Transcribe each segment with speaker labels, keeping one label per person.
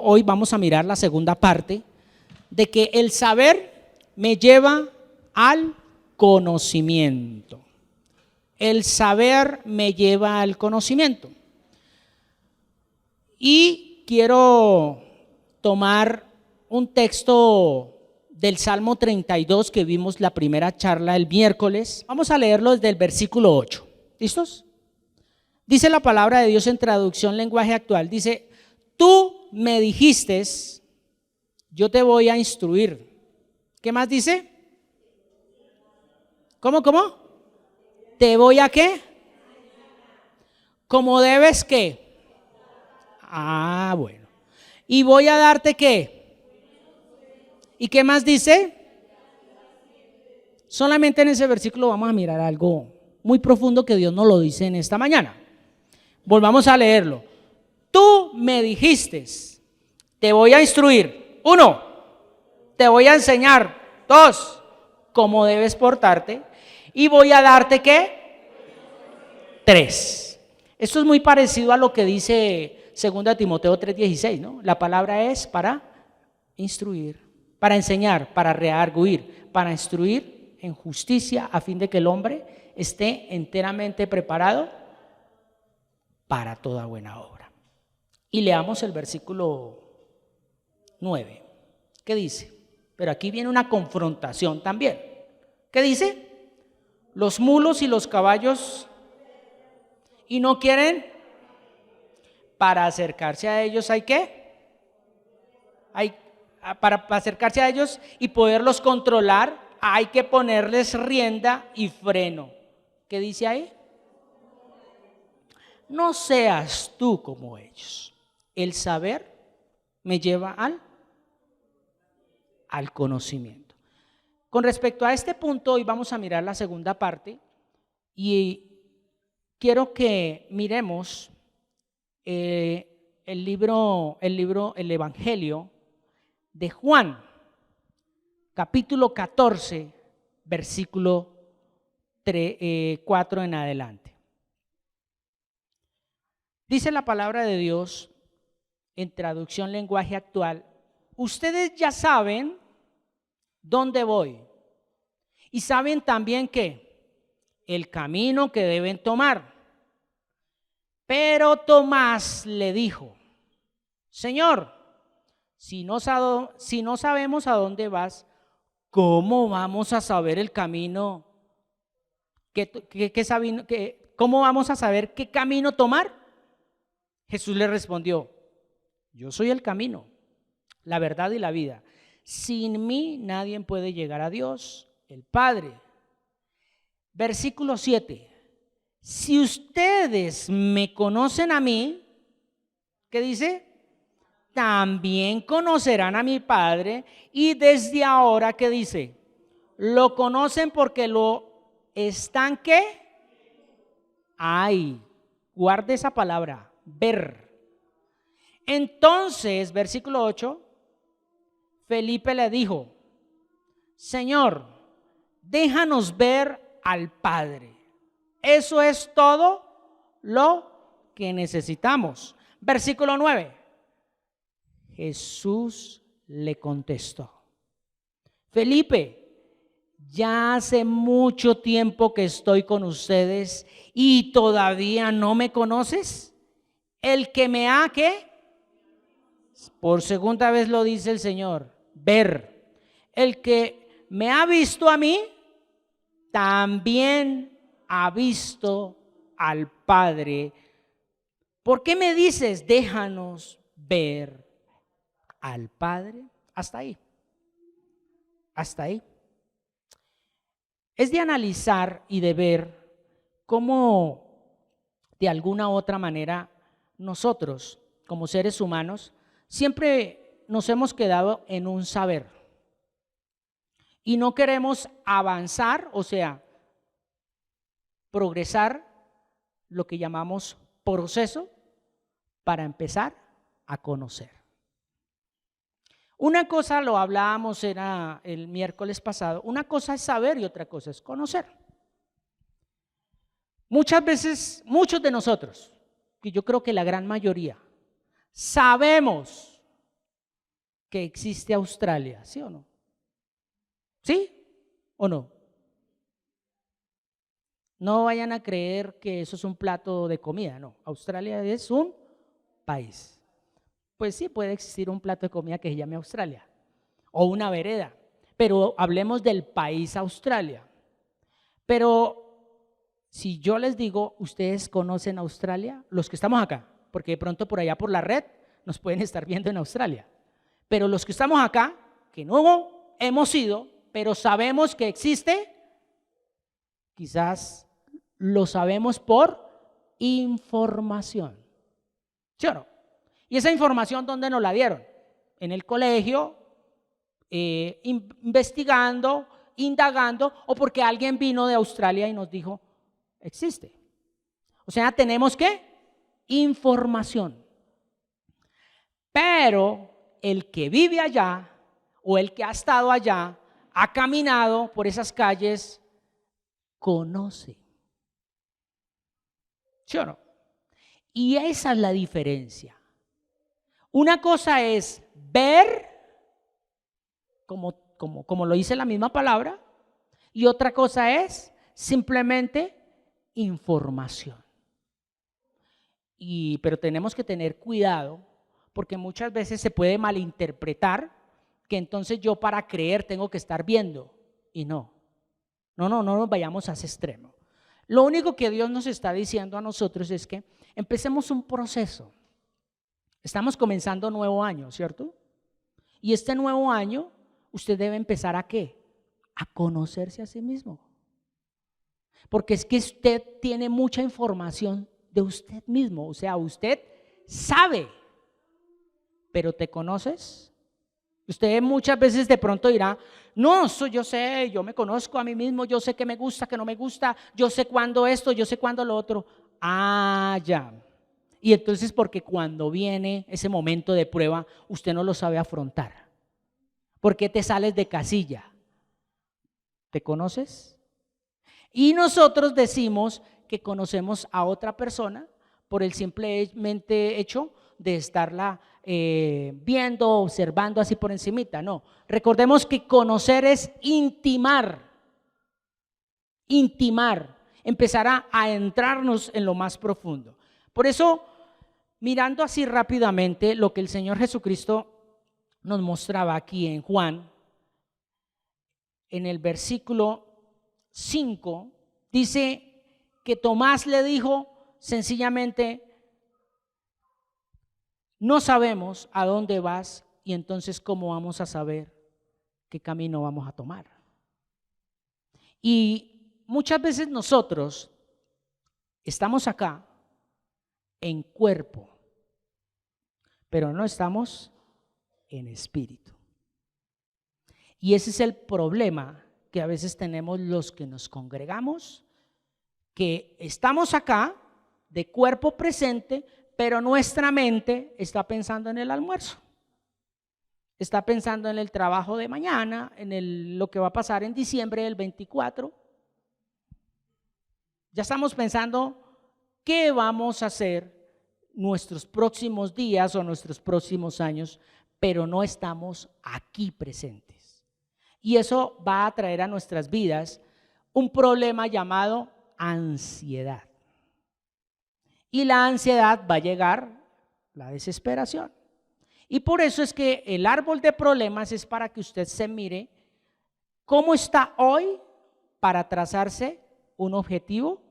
Speaker 1: hoy vamos a mirar la segunda parte de que el saber me lleva al conocimiento. El saber me lleva al conocimiento. Y quiero tomar un texto del Salmo 32 que vimos la primera charla el miércoles. Vamos a leerlo desde el versículo 8. ¿Listos? Dice la palabra de Dios en traducción lenguaje actual. Dice, tú me dijiste, yo te voy a instruir. ¿Qué más dice? ¿Cómo? ¿Te voy a qué? ¿Cómo debes qué? Ah, bueno. ¿Y voy a darte qué? ¿Y qué más dice? Solamente en ese versículo vamos a mirar algo muy profundo que Dios nos lo dice en esta mañana. Volvamos a leerlo. Tú me dijiste, te voy a instruir. 1, te voy a enseñar. 2, cómo debes portarte. Y voy a darte ¿qué? 3. Esto es muy parecido a lo que dice 2 Timoteo 3:16, ¿no? La palabra es para instruir, para enseñar, para redarguir, para instruir en justicia, a fin de que el hombre esté enteramente preparado para toda buena obra. Y leamos el versículo 9. ¿Qué dice? Pero aquí viene una confrontación también. ¿Qué dice? Los mulos y los caballos y no quieren. Para acercarse a ellos hay ¿qué? Para acercarse a ellos y poderlos controlar hay que ponerles rienda y freno. ¿Qué dice ahí? No seas tú como ellos. El saber me lleva al conocimiento. Con respecto a este punto, hoy vamos a mirar la segunda parte y quiero que miremos el Evangelio de Juan, capítulo 14, versículo 4 en adelante. Dice la palabra de Dios en traducción lenguaje actual, ustedes ya saben dónde voy y saben también que el camino que deben tomar. Pero Tomás le dijo, Señor, si no sabemos a dónde vas, ¿cómo vamos a saber el camino? ¿Cómo vamos a saber qué camino tomar? Jesús le respondió, yo soy el camino, la verdad y la vida. Sin mí nadie puede llegar a Dios, el Padre. Versículo 7. Si ustedes me conocen a mí, ¿qué dice? También conocerán a mi Padre y desde ahora, ¿qué dice? Lo conocen porque lo están, ¿qué? Ay, guarde esa palabra, ver. Entonces, versículo 8, Felipe le dijo, Señor, déjanos ver al Padre. Eso es todo lo que necesitamos. Versículo 9. Jesús le contestó, Felipe, ya hace mucho tiempo que estoy con ustedes y todavía no me conoces. El que me ha, ¿qué? Por segunda vez lo dice el Señor, ver. El que me ha visto a mí, también ha visto al Padre. ¿Por qué me dices, déjanos ver al Padre? Hasta ahí. Hasta ahí. Es de analizar y de ver cómo de alguna u otra manera nosotros, como seres humanos, siempre nos hemos quedado en un saber y no queremos avanzar, o sea, progresar, lo que llamamos proceso, para empezar a conocer. Una cosa, lo hablábamos, era el miércoles pasado, una cosa es saber y otra cosa es conocer. Muchas veces, muchos de nosotros, que yo creo que la gran mayoría, sabemos que existe Australia, ¿sí o no? ¿Sí o no? No vayan a creer que eso es un plato de comida, no. Australia es un país. Pues sí, puede existir un plato de comida que se llame Australia o una vereda, pero hablemos del país Australia. Pero si yo les digo, ¿ustedes conocen Australia? Los que estamos acá, porque de pronto por allá por la red nos pueden estar viendo en Australia. Pero los que estamos acá, que no hemos ido, pero sabemos que existe, quizás lo sabemos por información. ¿Sí o no? ¿Y esa información dónde nos la dieron? En el colegio, investigando, indagando, o porque alguien vino de Australia y nos dijo, existe. O sea, tenemos ¿qué? Información. Pero el que vive allá o el que ha estado allá, ha caminado por esas calles, conoce. ¿Sí o no? Y esa es la diferencia. Una cosa es ver, como lo dice la misma palabra, y otra cosa es simplemente información. Pero tenemos que tener cuidado porque muchas veces se puede malinterpretar que entonces yo para creer tengo que estar viendo y no nos vayamos a ese extremo. Lo único que Dios nos está diciendo a nosotros es que empecemos un proceso. Estamos comenzando un nuevo año, ¿cierto? Y este nuevo año usted debe empezar ¿a qué? A conocerse a sí mismo. Porque es que usted tiene mucha información de usted mismo, o sea, usted sabe, pero ¿te conoces? Usted muchas veces de pronto dirá, no, eso yo sé, yo me conozco a mí mismo, yo sé qué me gusta, qué no me gusta, yo sé cuándo esto, yo sé cuándo lo otro. Ah, ya. Y entonces porque cuando viene ese momento de prueba, usted no lo sabe afrontar. ¿Por qué te sales de casilla? ¿Te conoces? Y nosotros decimos que conocemos a otra persona por el simplemente hecho de estarla viendo, observando así por encimita. No, recordemos que conocer es intimar, empezar a entrarnos en lo más profundo. Por eso, mirando así rápidamente lo que el Señor Jesucristo nos mostraba aquí en Juan, en el versículo 5, dice que Tomás le dijo sencillamente, no sabemos a dónde vas y entonces cómo vamos a saber qué camino vamos a tomar. Y muchas veces nosotros estamos acá en cuerpo, pero no estamos en espíritu. Y ese es el problema que a veces tenemos los que nos congregamos, que estamos acá de cuerpo presente, pero nuestra mente está pensando en el almuerzo, está pensando en el trabajo de mañana, en lo que va a pasar en diciembre del 24. Ya estamos pensando qué vamos a hacer nuestros próximos días o nuestros próximos años, pero no estamos aquí presentes. Y eso va a traer a nuestras vidas un problema llamado ansiedad. Y la ansiedad va a llegar la desesperación. Y por eso es que el árbol de problemas es para que usted se mire cómo está hoy para trazarse un objetivo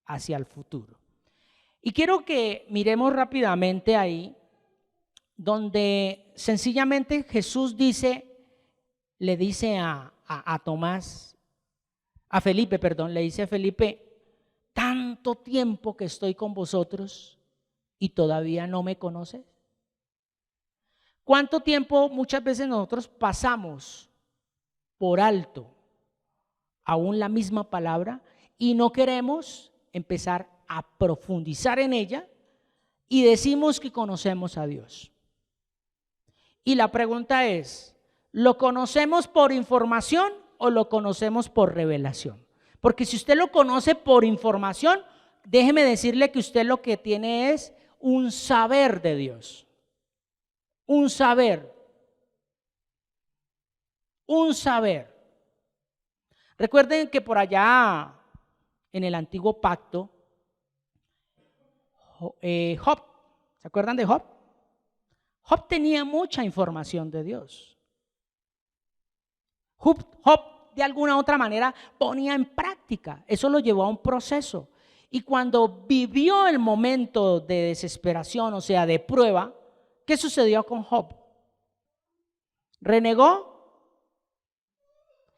Speaker 1: hacia el futuro. Y quiero que miremos rápidamente ahí, donde sencillamente Jesús le dice a Tomás, a Felipe, perdón, le dice a Felipe, tanto tiempo que estoy con vosotros y todavía no me conoces. ¿Cuánto tiempo muchas veces nosotros pasamos por alto aún la misma palabra y no queremos empezar a profundizar en ella y decimos que conocemos a Dios? Y la pregunta es, ¿lo conocemos por información o lo conocemos por revelación? Porque si usted lo conoce por información, déjeme decirle que usted lo que tiene es un saber de Dios. Un saber. un saber. Recuerden que por allá en el antiguo pacto, Job, ¿se acuerdan de Job? Job tenía mucha información de Dios. Job de alguna u otra manera ponía en práctica, eso lo llevó a un proceso. Y cuando vivió el momento de desesperación, o sea, de prueba, ¿qué sucedió con Job? ¿Renegó?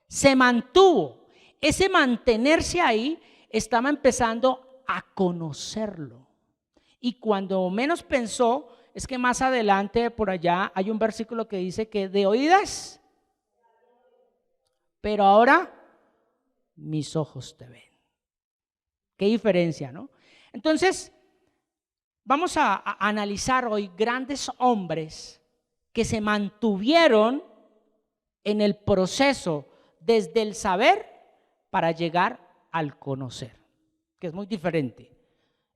Speaker 1: Se mantuvo. Ese mantenerse ahí estaba empezando a conocerlo. Y cuando menos pensó, es que más adelante por allá hay un versículo que dice que de oídas, pero ahora mis ojos te ven. Qué diferencia, ¿no? Entonces, vamos a analizar hoy grandes hombres que se mantuvieron en el proceso desde el saber para llegar al conocer, que es muy diferente.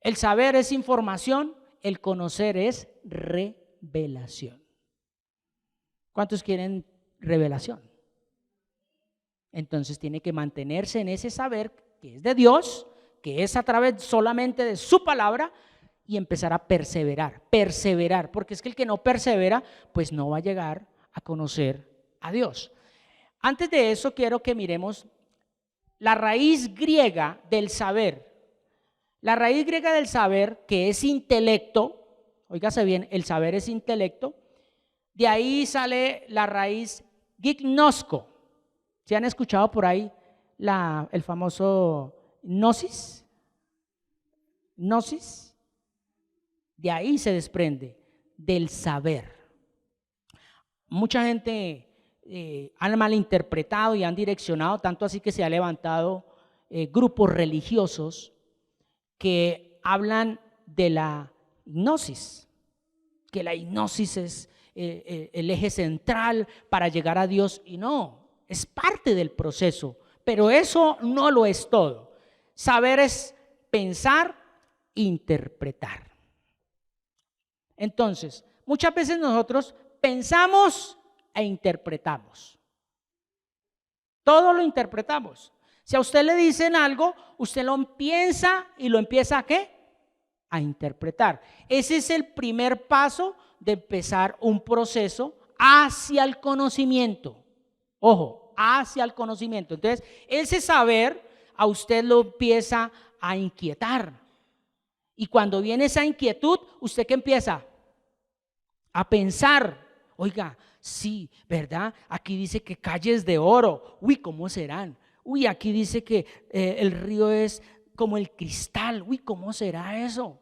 Speaker 1: El saber es información, el conocer es revelación. ¿Cuántos quieren revelación? Entonces tiene que mantenerse en ese saber que es de Dios, que es a través solamente de su palabra, y empezar a perseverar, porque es que el que no persevera, pues no va a llegar a conocer a Dios. Antes de eso quiero que miremos la raíz griega del saber. La raíz griega del saber, que es intelecto, óigase bien, el saber es intelecto, de ahí sale la raíz gignosko. ¿Se han escuchado por ahí el famoso gnosis? Gnosis. De ahí se desprende, del saber. Mucha gente han malinterpretado y han direccionado, tanto así que se ha levantado grupos religiosos que hablan de la gnosis, que la gnosis es el eje central para llegar a Dios, y no, es parte del proceso, pero eso no lo es todo. Saber es pensar, interpretar. Entonces, muchas veces nosotros pensamos e interpretamos. Todo lo interpretamos. Si a usted le dicen algo, usted lo piensa y lo empieza ¿a qué? A interpretar. Ese es el primer paso de empezar un proceso hacia el conocimiento. Ojo, hacia el conocimiento. Entonces, ese saber a usted lo empieza a inquietar. Y cuando viene esa inquietud, ¿usted qué empieza? A pensar, oiga, sí, ¿verdad? Aquí dice que calles de oro, uy, ¿cómo serán? Uy, aquí dice que el río es como el cristal, uy, ¿cómo será eso?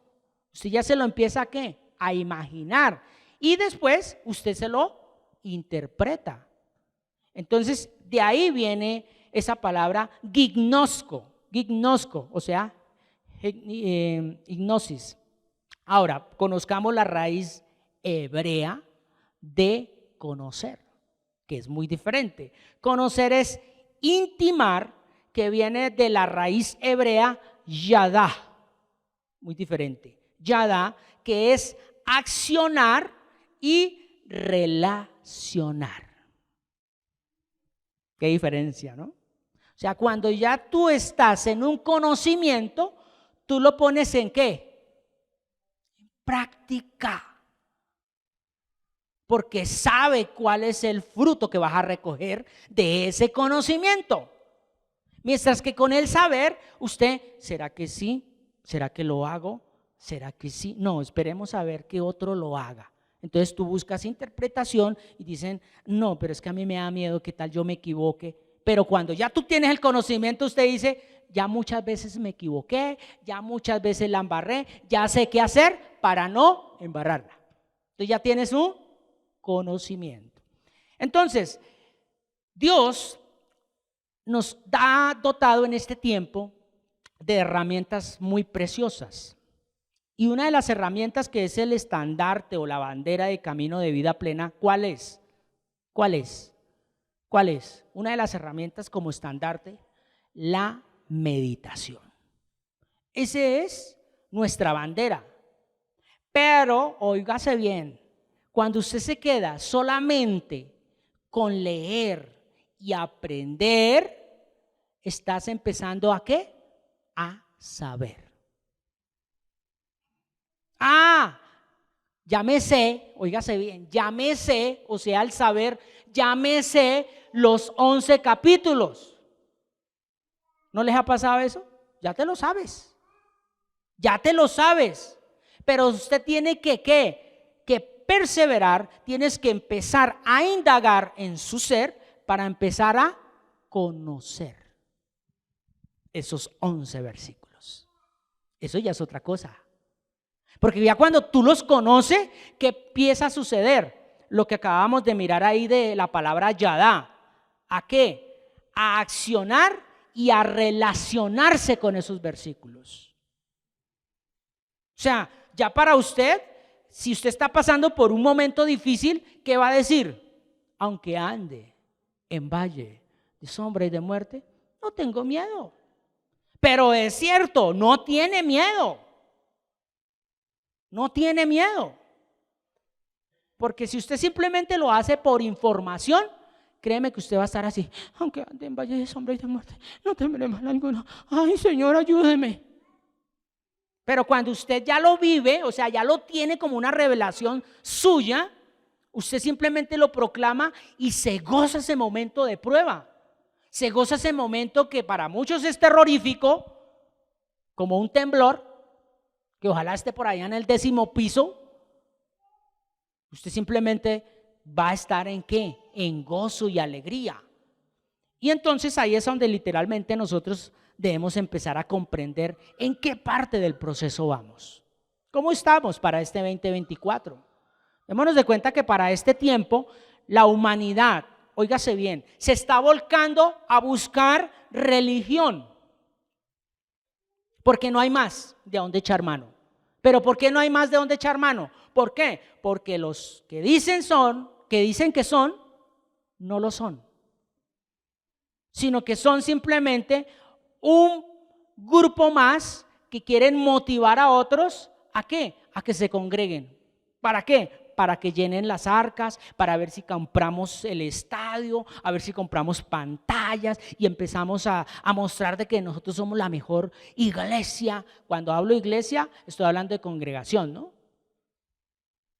Speaker 1: Usted ya se lo empieza ¿a qué? A imaginar. Y después usted se lo interpreta. Entonces, de ahí viene esa palabra gignosko, o sea, hipnosis. Ahora, conozcamos la raíz hebrea de conocer, que es muy diferente. Conocer es intimar, que viene de la raíz hebrea yadá, muy diferente. Yadá, que es accionar y relacionar. Qué diferencia, ¿no? O sea, cuando ya tú estás en un conocimiento, tú lo pones ¿en qué? En práctica. Porque sabe cuál es el fruto que vas a recoger de ese conocimiento. Mientras que con el saber, usted, ¿será que sí? ¿Será que lo hago? ¿Será que sí? No, esperemos a ver que otro lo haga. Entonces tú buscas interpretación y dicen, no, pero es que a mí me da miedo que tal yo me equivoque. Pero cuando ya tú tienes el conocimiento, usted dice, ya muchas veces me equivoqué, ya muchas veces la embarré, ya sé qué hacer para no embarrarla. Entonces ya tienes un conocimiento. Entonces, Dios nos ha dotado en este tiempo de herramientas muy preciosas. Y una de las herramientas que es el estandarte o la bandera de camino de vida plena, ¿cuál es? ¿Cuál es? ¿Cuál es? Una de las herramientas como estandarte, la meditación. Esa es nuestra bandera. Pero, óigase bien, cuando usted se queda solamente con leer y aprender, estás empezando ¿a qué? A saber. Ya me sé, óigase bien, ya me sé, o sea, al saber, ya me sé los 11 capítulos. ¿No les ha pasado eso? Ya te lo sabes. Ya te lo sabes. Pero usted tiene que perseverar, tienes que empezar a indagar en su ser para empezar a conocer esos 11 versículos. Eso ya es otra cosa. Porque ya cuando tú los conoces, ¿qué empieza a suceder? Lo que acabamos de mirar ahí de la palabra yadá. ¿A qué? A accionar y a relacionarse con esos versículos. O sea, ya para usted, si usted está pasando por un momento difícil, ¿qué va a decir? Aunque ande en valle de sombra y de muerte, no tengo miedo. Pero es cierto, no tiene miedo. No tiene miedo. Porque si usted simplemente lo hace por información, créeme que usted va a estar así. Aunque ande en valle de sombra y de muerte, no temeré mal alguno. Ay, Señor, ayúdeme. Pero cuando usted ya lo vive, o sea, ya lo tiene como una revelación suya, usted simplemente lo proclama y se goza ese momento de prueba. Se goza ese momento que para muchos es terrorífico, como un temblor, que ojalá esté por allá en el 10º piso. Usted simplemente va a estar ¿en qué? En gozo y alegría. Y entonces ahí es donde literalmente nosotros debemos empezar a comprender en qué parte del proceso vamos. ¿Cómo estamos para este 2024? Démonos de cuenta que para este tiempo la humanidad, óigase bien, se está volcando a buscar religión. Porque no hay más de dónde echar mano. ¿Pero por qué no hay más de dónde echar mano? ¿Por qué? Porque los que dicen que son, no lo son. Sino que son simplemente un grupo más que quieren motivar a otros ¿a qué? A que se congreguen. ¿Para qué? Para que llenen las arcas, para ver si compramos el estadio, a ver si compramos pantallas y empezamos a mostrar de que nosotros somos la mejor iglesia. Cuando hablo de iglesia, estoy hablando de congregación, ¿no?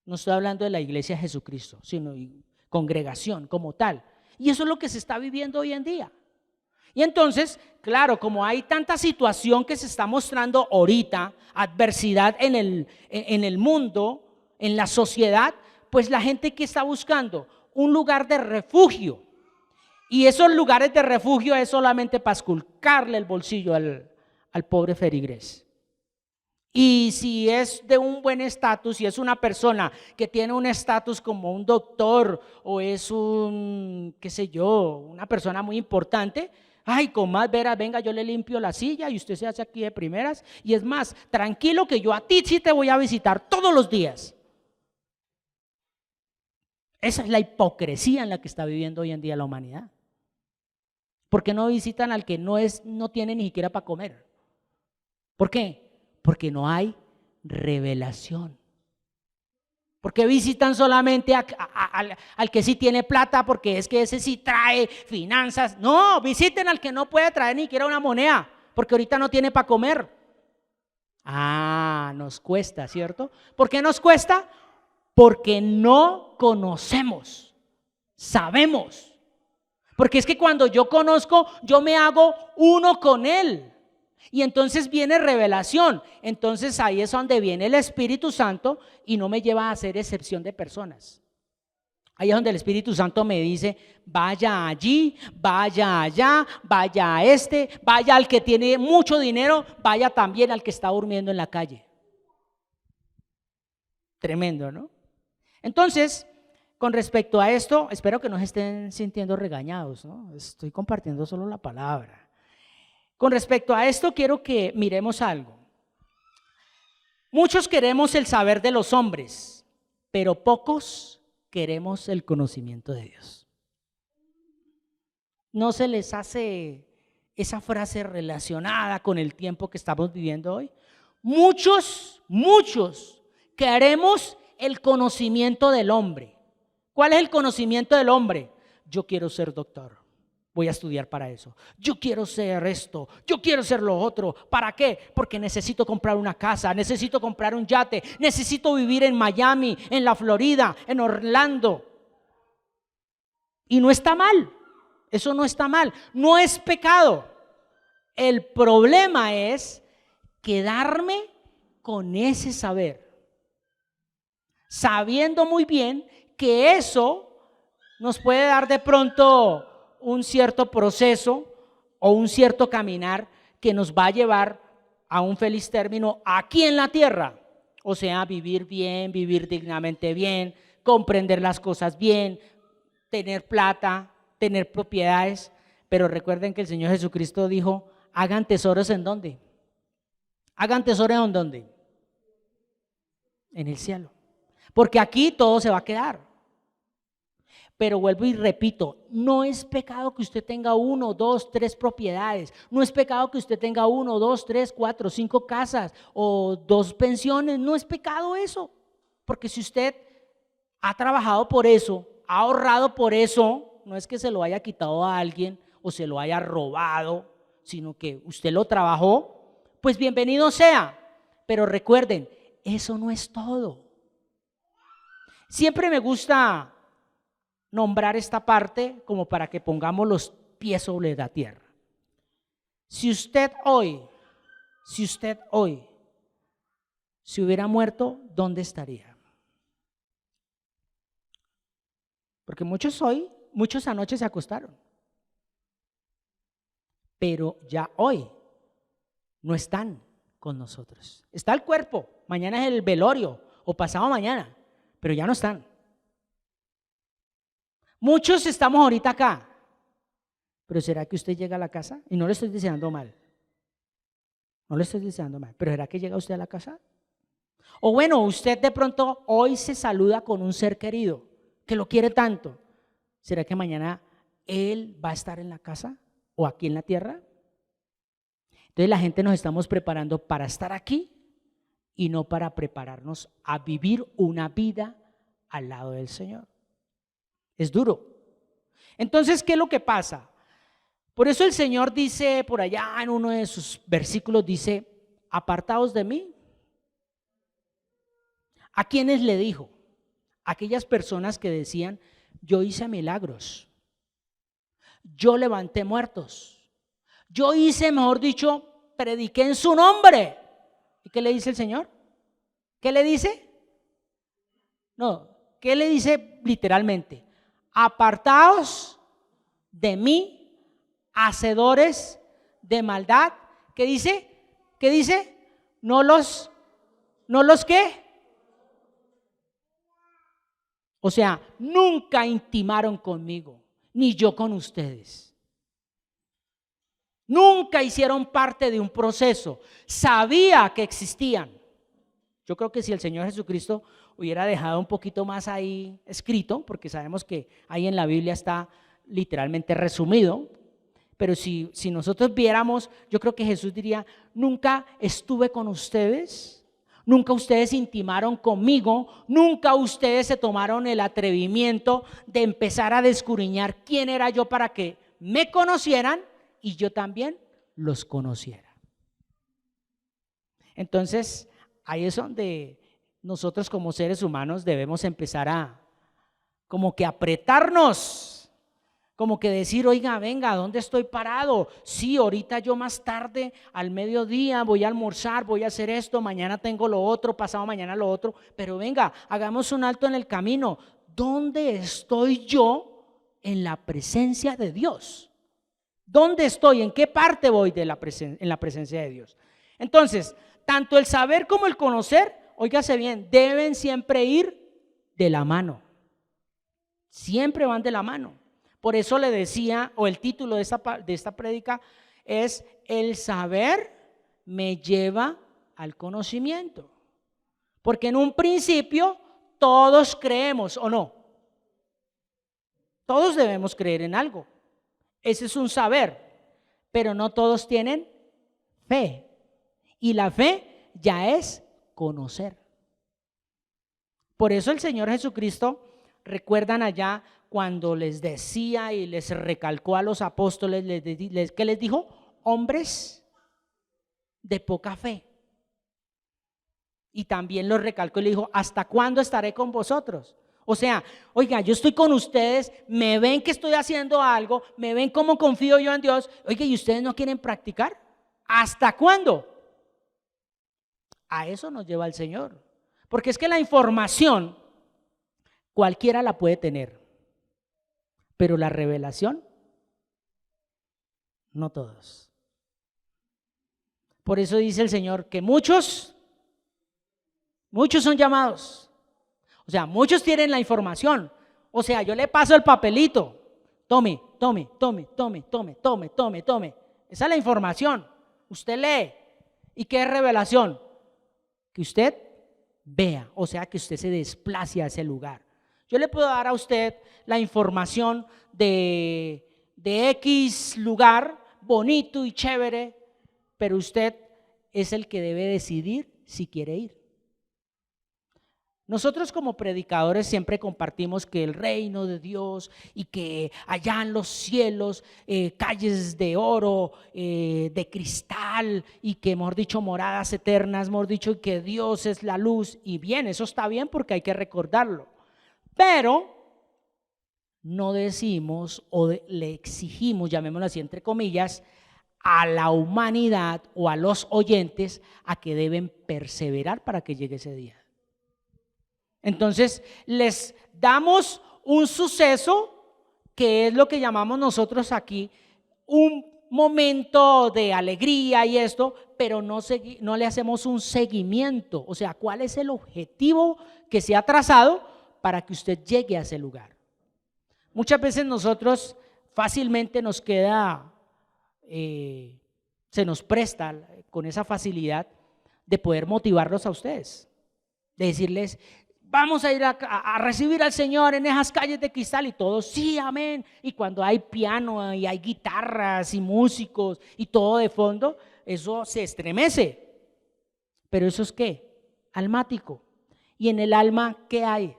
Speaker 1: No estoy hablando de la iglesia de Jesucristo, sino de congregación como tal. Y eso es lo que se está viviendo hoy en día. Y entonces, claro, como hay tanta situación que se está mostrando ahorita, adversidad en el mundo, en la sociedad, pues la gente que está buscando un lugar de refugio. Y esos lugares de refugio es solamente para esculcarle el bolsillo al pobre ferigrés. Y si es de un buen estatus, si es una persona que tiene un estatus como un doctor o es qué sé yo, una persona muy importante, ay, con más veras, venga, yo le limpio la silla y usted se hace aquí de primeras. Y es más, tranquilo que yo a ti sí te voy a visitar todos los días. Esa es la hipocresía en la que está viviendo hoy en día la humanidad. ¿Por qué no visitan al que no tiene ni siquiera para comer? ¿Por qué? Porque no hay revelación. ¿Por qué visitan solamente al que sí tiene plata? Porque es que ese sí trae finanzas. No, visiten al que no puede traer ni siquiera una moneda, porque ahorita no tiene para comer. Nos cuesta, ¿cierto? ¿Por qué nos cuesta? Porque no conocemos, sabemos. Porque es que cuando yo conozco, yo me hago uno con él. Y entonces viene revelación. Entonces ahí es donde viene el Espíritu Santo y no me lleva a hacer excepción de personas. Ahí es donde el Espíritu Santo me dice, vaya allí, vaya allá, vaya a vaya al que tiene mucho dinero, vaya también al que está durmiendo en la calle. Tremendo, ¿no? Entonces, con respecto a esto, espero que no se estén sintiendo regañados, ¿no? Estoy compartiendo solo la palabra. Con respecto a esto, quiero que miremos algo. Muchos queremos el saber de los hombres, pero pocos queremos el conocimiento de Dios. ¿No se les hace esa frase relacionada con el tiempo que estamos viviendo hoy? Muchos queremos el conocimiento del hombre. ¿Cuál es el conocimiento del hombre? Yo quiero ser doctor. voy a estudiar para eso. Yo quiero ser esto, yo quiero ser lo otro. ¿Para qué? Porque necesito comprar una casa, necesito comprar un yate, necesito vivir en Miami, en la Florida, en Orlando. Y no está mal, eso no está mal, no es pecado. El problema es quedarme con ese saber, sabiendo muy bien que eso nos puede dar de pronto un cierto proceso o un cierto caminar que nos va a llevar a un feliz término aquí en la tierra. O sea, vivir bien, vivir dignamente bien, comprender las cosas bien, tener plata, tener propiedades. Pero recuerden que el Señor Jesucristo dijo, hagan tesoros ¿en dónde? Hagan tesoros ¿en dónde? En el cielo. Porque aquí todo se va a quedar. Pero vuelvo y repito, no es pecado que usted tenga 1, 2, 3 propiedades. No es pecado que usted tenga 1, 2, 3, 4, 5 casas o 2 pensiones. No es pecado eso. Porque si usted ha trabajado por eso, ha ahorrado por eso, no es que se lo haya quitado a alguien o se lo haya robado, sino que usted lo trabajó, pues bienvenido sea. Pero recuerden, eso no es todo. Siempre me gusta nombrar esta parte como para que pongamos los pies sobre la tierra. Si usted hoy se hubiera muerto, ¿dónde estaría? Porque muchos anoche se acostaron, pero ya hoy no están con nosotros. Está el cuerpo, mañana es el velorio o pasado mañana, pero ya no están. Muchos estamos ahorita acá, pero ¿será que usted llega a la casa? Y no le estoy deseando mal, pero ¿será que llega usted a la casa? O bueno, usted de pronto hoy se saluda con un ser querido que lo quiere tanto. ¿Será que mañana él va a estar en la casa o aquí en la tierra? Entonces la gente nos estamos preparando para estar aquí y no para prepararnos a vivir una vida al lado del Señor. Es duro. Entonces, ¿qué es lo que pasa? Por eso el Señor dice por allá en uno de sus versículos, dice, apartaos de mí. ¿A quiénes le dijo? Aquellas personas que decían, yo hice milagros, yo levanté muertos, yo hice, mejor dicho, prediqué en su nombre. ¿Y qué le dice el Señor? ¿Qué le dice? No, ¿qué le dice literalmente? Apartaos de mí, hacedores de maldad. ¿Qué dice? ¿Qué dice? No los ¿qué? O sea, nunca intimaron conmigo, ni yo con ustedes. Nunca hicieron parte de un proceso. Sabía que existían. Yo creo que si el Señor Jesucristo hubiera dejado un poquito más ahí escrito, porque sabemos que ahí en la Biblia está literalmente resumido, pero si nosotros viéramos, yo creo que Jesús diría, nunca estuve con ustedes, nunca ustedes intimaron conmigo, nunca ustedes se tomaron el atrevimiento de empezar a descudriñar quién era yo para que me conocieran y yo también los conociera. Entonces, ahí es donde nosotros como seres humanos debemos empezar a como que apretarnos, como que decir, oiga, venga, ¿dónde estoy parado? Sí, ahorita yo más tarde, al mediodía, voy a almorzar, voy a hacer esto, mañana tengo lo otro, pasado mañana lo otro, pero venga, hagamos un alto en el camino. ¿Dónde estoy yo en la presencia de Dios? ¿Dónde estoy? ¿En qué parte voy en la presencia de Dios? Entonces, tanto el saber como el conocer, óigase bien, deben siempre ir de la mano. Siempre van de la mano. Por eso le decía, o el título de esta prédica es, el saber me lleva al conocimiento. Porque en un principio todos creemos, ¿o no? Todos debemos creer en algo. Ese es un saber, pero no todos tienen fe. Y la fe ya es conocer. Por eso el Señor Jesucristo, recuerdan allá cuando les decía y les recalcó a los apóstoles, ¿qué les dijo? Hombres de poca fe. Y también los recalcó y le dijo, ¿hasta cuándo estaré con vosotros? O sea, oiga, yo estoy con ustedes, me ven que estoy haciendo algo, me ven cómo confío yo en Dios, oiga, ¿y ustedes no quieren practicar? ¿Hasta cuándo? A eso nos lleva el Señor. Porque es que la información cualquiera la puede tener, pero la revelación no todos. Por eso dice el Señor que muchos son llamados. O sea, muchos tienen la información. O sea, yo le paso el papelito. Tome. Esa es la información. Usted lee. ¿Y qué es revelación? Que usted vea, o sea, que usted se desplace a ese lugar. Yo le puedo dar a usted la información de X lugar, bonito y chévere, pero usted es el que debe decidir si quiere ir. Nosotros como predicadores siempre compartimos que el reino de Dios y que allá en los cielos, calles de oro, de cristal y que, mejor dicho, moradas eternas, mejor dicho, y que Dios es la luz. Y bien, eso está bien porque hay que recordarlo. Pero no decimos o le exigimos, llamémoslo así entre comillas, a la humanidad o a los oyentes a que deben perseverar para que llegue ese día. Entonces les damos un suceso que es lo que llamamos nosotros aquí un momento de alegría y esto, pero no le hacemos un seguimiento. O sea, ¿cuál es el objetivo que se ha trazado para que usted llegue a ese lugar? Muchas veces nosotros fácilmente nos queda, se nos presta con esa facilidad de poder motivarlos a ustedes, de decirles, vamos a ir a recibir al Señor en esas calles de cristal y todos, sí, amén. Y cuando hay piano y hay guitarras y músicos y todo de fondo, eso se estremece. Pero eso es ¿qué? Almático. Y en el alma, ¿qué hay?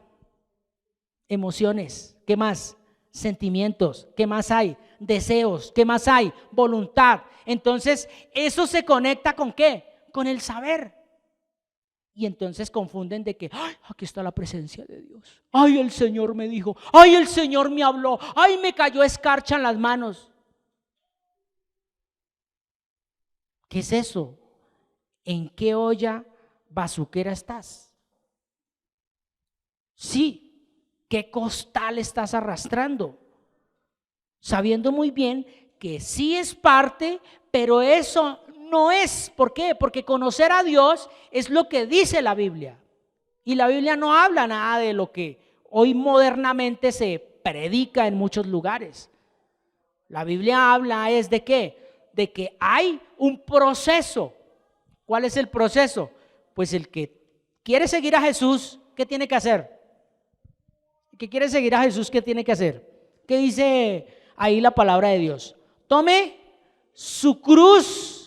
Speaker 1: Emociones. ¿Qué más? Sentimientos. ¿Qué más hay? Deseos. ¿Qué más hay? Voluntad. Entonces, eso se conecta ¿con qué? Con el saber. Y entonces confunden de que, ay, aquí está la presencia de Dios. Ay, el Señor me dijo. Ay, el Señor me habló. Ay, me cayó escarcha en las manos. ¿Qué es eso? ¿En qué olla bazuquera estás? Sí, ¿qué costal estás arrastrando? Sabiendo muy bien que sí es parte, pero eso no es. ¿Por qué? Porque conocer a Dios es lo que dice la Biblia. Y la Biblia no habla nada de lo que hoy modernamente se predica en muchos lugares. La Biblia habla es de ¿qué? De que hay un proceso. ¿Cuál es el proceso? Pues el que quiere seguir a Jesús, ¿qué tiene que hacer? El que quiere seguir a Jesús, ¿qué tiene que hacer? ¿Qué dice ahí la palabra de Dios? Tome su cruz.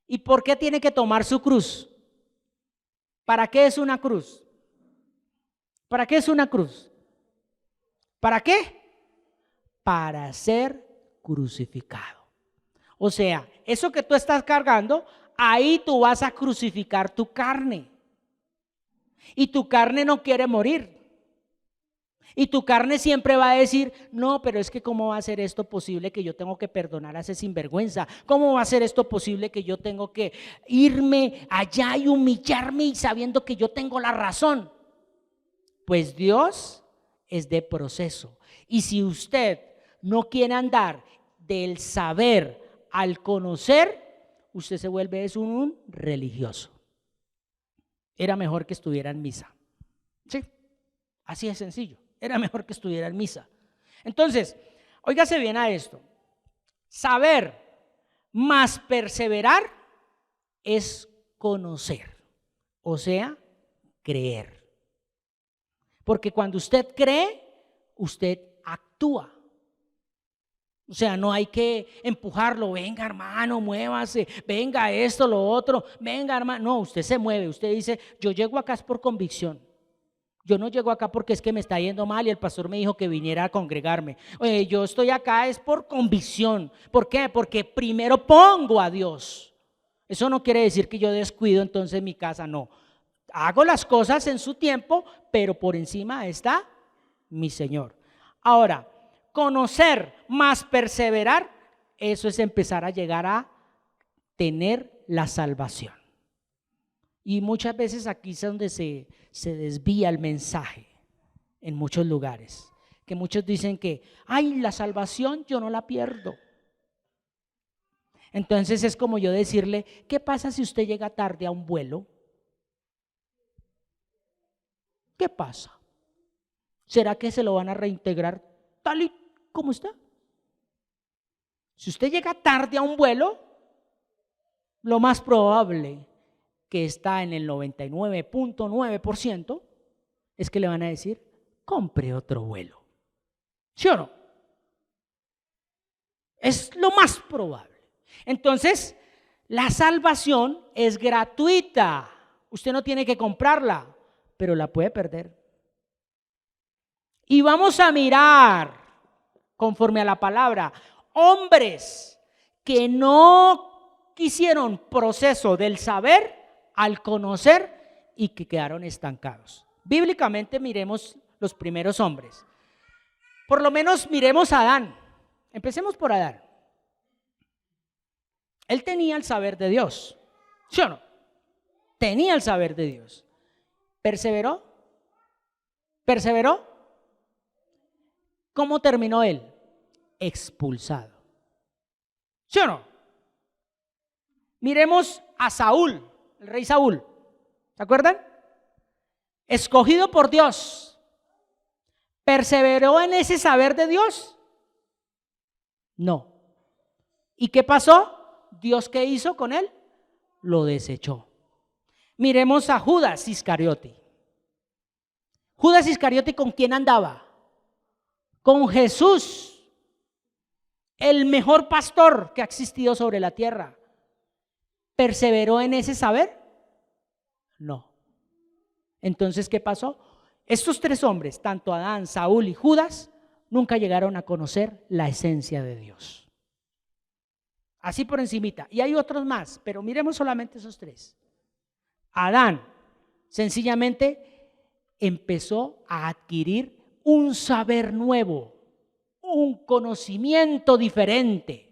Speaker 1: ¿Y por qué tiene que tomar su cruz? ¿Para qué es una cruz? ¿Para qué es una cruz? ¿Para qué? Para ser crucificado. O sea, eso que tú estás cargando, ahí tú vas a crucificar tu carne. Y tu carne no quiere morir. Y tu carne siempre va a decir, no, pero es que ¿cómo va a ser esto posible que yo tengo que perdonar a ese sinvergüenza? ¿Cómo va a ser esto posible que yo tengo que irme allá y humillarme y sabiendo que yo tengo la razón? Pues Dios es de proceso. Y si usted no quiere andar del saber al conocer, usted se vuelve un religioso. Era mejor que estuviera en misa. Sí, así es sencillo. Era mejor que estuviera en misa. Entonces, óigase bien a esto. Saber más perseverar es conocer, o sea, creer. Porque cuando usted cree, usted actúa. O sea, no hay que empujarlo, venga hermano, muévase, venga esto, lo otro, venga hermano. No, usted se mueve, usted dice, yo llego acá es por convicción. Yo no llego acá porque es que me está yendo mal y el pastor me dijo que viniera a congregarme. Yo estoy acá es por convicción. ¿Por qué? Porque primero pongo a Dios. Eso no quiere decir que yo descuido entonces mi casa, no. Hago las cosas en su tiempo, pero por encima está mi Señor. Ahora, conocer más perseverar, eso es empezar a llegar a tener la salvación. Y muchas veces aquí es donde se desvía el mensaje en muchos lugares. Que muchos dicen que, ay, la salvación yo no la pierdo. Entonces es como yo decirle, ¿qué pasa si usted llega tarde a un vuelo? ¿Qué pasa? ¿Será que se lo van a reintegrar tal y como está? Si usted llega tarde a un vuelo, lo más probable que está en el 99.9% es que le van a decir, compre otro vuelo. ¿Sí o no? Es lo más probable. Entonces, la salvación es gratuita. Usted no tiene que comprarla, pero la puede perder. Y vamos a mirar, conforme a la palabra, hombres que no quisieron proceso del saber al conocer y que quedaron estancados. Bíblicamente miremos los primeros hombres. Por lo menos miremos a Adán. Empecemos por Adán. Él tenía el saber de Dios, ¿sí o no? Tenía el saber de Dios. ¿Perseveró? ¿Perseveró? ¿Cómo terminó él? Expulsado. ¿Sí o no? Miremos a Saúl, el rey Saúl. ¿Se acuerdan? Escogido por Dios. ¿Perseveró en ese saber de Dios? No. ¿Y qué pasó? ¿Dios qué hizo con él? Lo desechó. Miremos a Judas Iscariote. Judas Iscariote, ¿con quién andaba? Con Jesús, el mejor pastor que ha existido sobre la tierra. ¿Perseveró en ese saber? No. Entonces, ¿qué pasó? Estos tres hombres, tanto Adán, Saúl y Judas, nunca llegaron a conocer la esencia de Dios. Así por encimita. Y hay otros más, pero miremos solamente esos tres. Adán, sencillamente, empezó a adquirir un saber nuevo, un conocimiento diferente.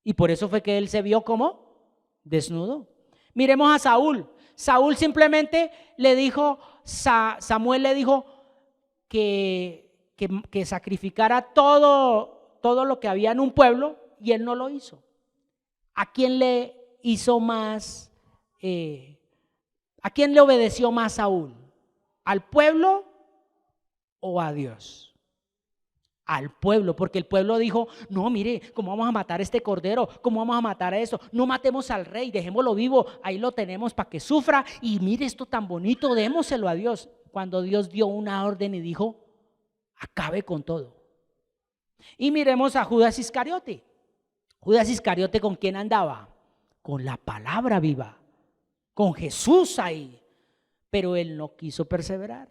Speaker 1: Y por eso fue que él se vio como desnudo. Miremos a Saúl. Saúl simplemente le dijo, Samuel le dijo que sacrificara todo lo que había en un pueblo y él no lo hizo. ¿A quién le hizo más? ¿A quién le obedeció más Saúl? ¿Al pueblo o a Dios? Al pueblo, porque el pueblo dijo, no, mire, ¿cómo vamos a matar a este cordero? ¿Cómo vamos a matar a eso? No matemos al rey, dejémoslo vivo, ahí lo tenemos para que sufra y mire esto tan bonito, démoselo a Dios. Cuando Dios dio una orden y dijo, acabe con todo. Y miremos a Judas Iscariote. Judas Iscariote, ¿con quién andaba? Con la palabra viva, con Jesús ahí, pero él no quiso perseverar.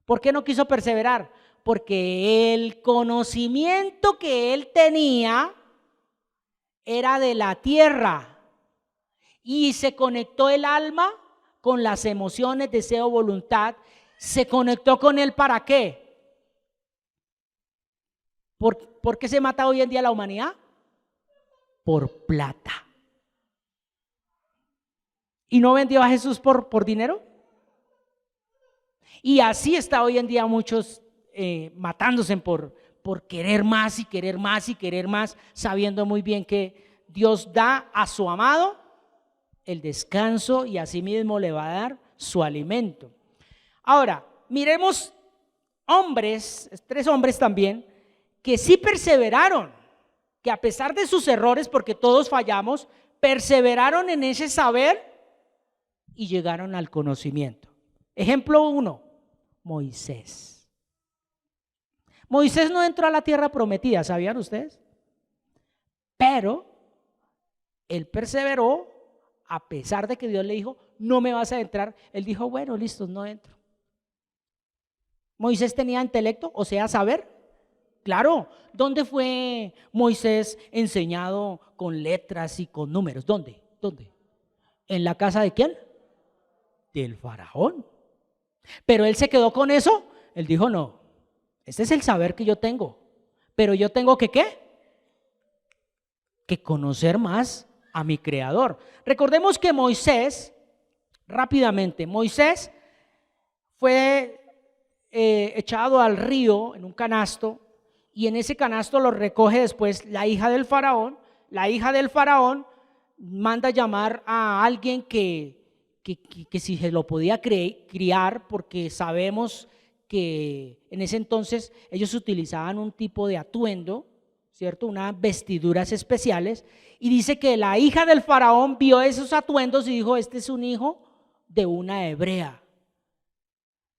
Speaker 1: ¿Por qué no quiso perseverar? Porque el conocimiento que él tenía era de la tierra y se conectó el alma con las emociones, deseo, voluntad. Se conectó con él ¿para qué? ¿Por qué se mata hoy en día la humanidad? Por plata. ¿Y no vendió a Jesús por dinero? Y así está hoy en día muchos matándose por querer más y querer más y querer más, sabiendo muy bien que Dios da a su amado el descanso y asimismo le va a dar su alimento. Ahora, miremos hombres, tres hombres también, que sí perseveraron, que a pesar de sus errores, porque todos fallamos, perseveraron en ese saber y llegaron al conocimiento. Ejemplo 1, Moisés. Moisés no entró a la tierra prometida, ¿sabían ustedes? Pero él perseveró a pesar de que Dios le dijo, no me vas a entrar. Él dijo, bueno, listo, no entro. Moisés tenía intelecto, o sea, saber. Claro, ¿dónde fue Moisés enseñado con letras y con números? ¿Dónde? ¿En la casa de quién? Del faraón. Pero él se quedó con eso. Él dijo, no, este es el saber que yo tengo. Pero yo tengo que, ¿qué? Que conocer más a mi creador. Recordemos que Moisés, rápidamente, Moisés fue echado al río en un canasto, y en ese canasto lo recoge después la hija del faraón. La hija del faraón manda llamar a alguien que si se lo podía criar, porque sabemos que en ese entonces ellos utilizaban un tipo de atuendo, ¿cierto? Unas vestiduras especiales, y dice que la hija del faraón vio esos atuendos y dijo, este es un hijo de una hebrea.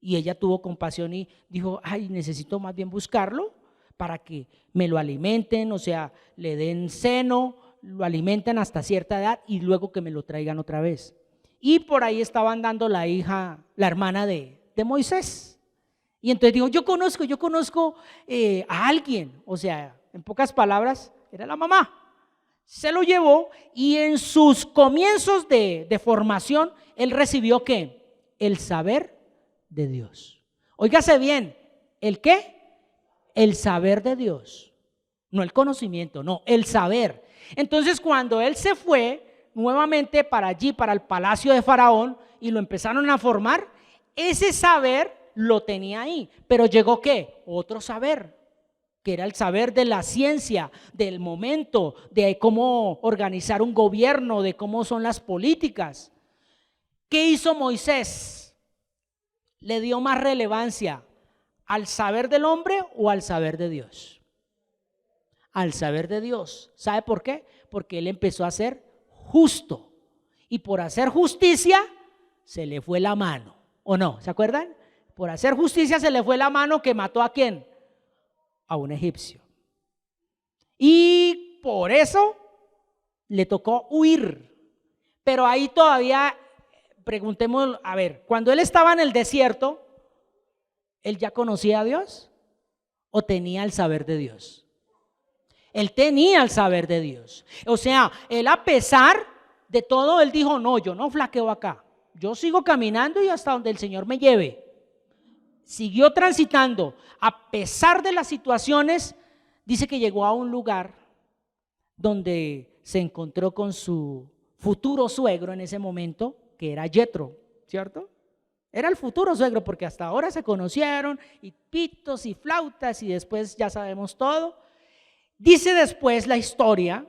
Speaker 1: Y ella tuvo compasión y dijo, ay, necesito más bien buscarlo para que me lo alimenten, o sea, le den seno, lo alimenten hasta cierta edad y luego que me lo traigan otra vez. Y por ahí estaba andando la hermana de Moisés. Y entonces dijo, yo conozco a alguien, o sea, en pocas palabras, era la mamá. Se lo llevó y en sus comienzos de formación, él recibió ¿qué? El saber de Dios. Óigase bien, ¿el qué? El saber de Dios. No el conocimiento, no, el saber. Entonces cuando él se fue nuevamente para allí, para el palacio de Faraón, y lo empezaron a formar, ese saber lo tenía ahí. Pero llegó ¿qué? Otro saber, que era el saber de la ciencia, del momento, de cómo organizar un gobierno, de cómo son las políticas. ¿Qué hizo Moisés? ¿Le dio más relevancia al saber del hombre o al saber de Dios? Al saber de Dios. ¿Sabe por qué? Porque él empezó a ser justo, y por hacer justicia se le fue la mano, ¿o no? ¿Se acuerdan? Por hacer justicia se le fue la mano, que mató ¿a quién? A un egipcio. Y por eso le tocó huir. Pero ahí todavía, preguntemos, a ver, cuando él estaba en el desierto, ¿él ya conocía a Dios o tenía el saber de Dios? Él tenía el saber de Dios. O sea, él, a pesar de todo, él dijo, no, yo no flaqueo acá, yo sigo caminando y hasta donde el Señor me lleve. Siguió transitando, a pesar de las situaciones. Dice que llegó a un lugar donde se encontró con su futuro suegro en ese momento, que era Yetro, ¿cierto? Era el futuro suegro, porque hasta ahora se conocieron, y pitos y flautas, y después ya sabemos todo. Dice después la historia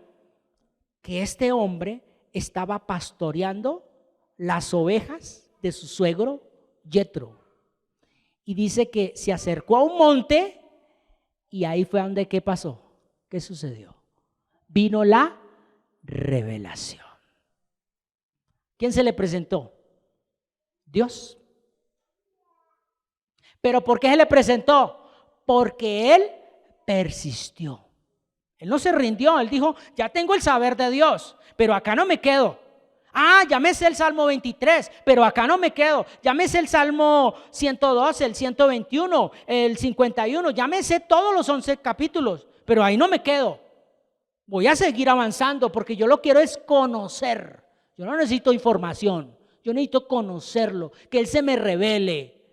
Speaker 1: que este hombre estaba pastoreando las ovejas de su suegro Yetro, y dice que se acercó a un monte, y ahí fue donde, ¿qué pasó? ¿Qué sucedió? Vino la revelación. ¿Quién se le presentó? Dios. ¿Pero por qué se le presentó? Porque él persistió. Él no se rindió, él dijo, ya tengo el saber de Dios, pero acá no me quedo. Ah, ya me sé el Salmo 23, pero acá no me quedo. Ya me sé el Salmo 112, el 121, el 51, ya me sé todos los 11 capítulos, pero ahí no me quedo. Voy a seguir avanzando, porque yo lo quiero es conocer. Yo no necesito información, yo necesito conocerlo, que Él se me revele.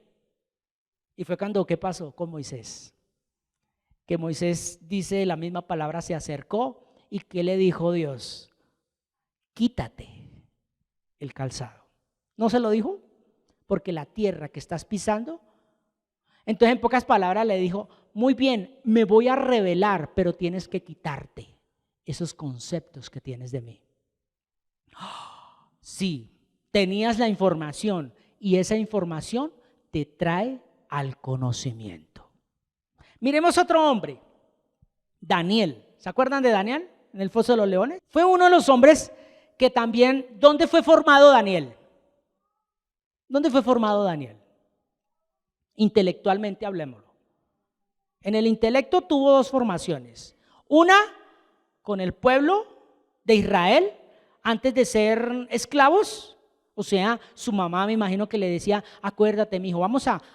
Speaker 1: Y fue cuando, ¿qué pasó con Moisés? Que Moisés, dice la misma palabra, se acercó, y ¿qué le dijo Dios? Quítate el calzado. ¿No se lo dijo? Porque la tierra que estás pisando. Entonces, en pocas palabras le dijo, muy bien, me voy a revelar, pero tienes que quitarte esos conceptos que tienes de mí. Sí, tenías la información, y esa información te trae al conocimiento. Miremos otro hombre, Daniel. ¿Se acuerdan de Daniel en el foso de los leones? Fue uno de los hombres que también, ¿dónde fue formado Daniel? ¿Dónde fue formado Daniel? Intelectualmente hablemoslo. En el intelecto tuvo dos formaciones. Una con el pueblo de Israel antes de ser esclavos, O sea, su mamá me imagino que le decía, acuérdate, mijo,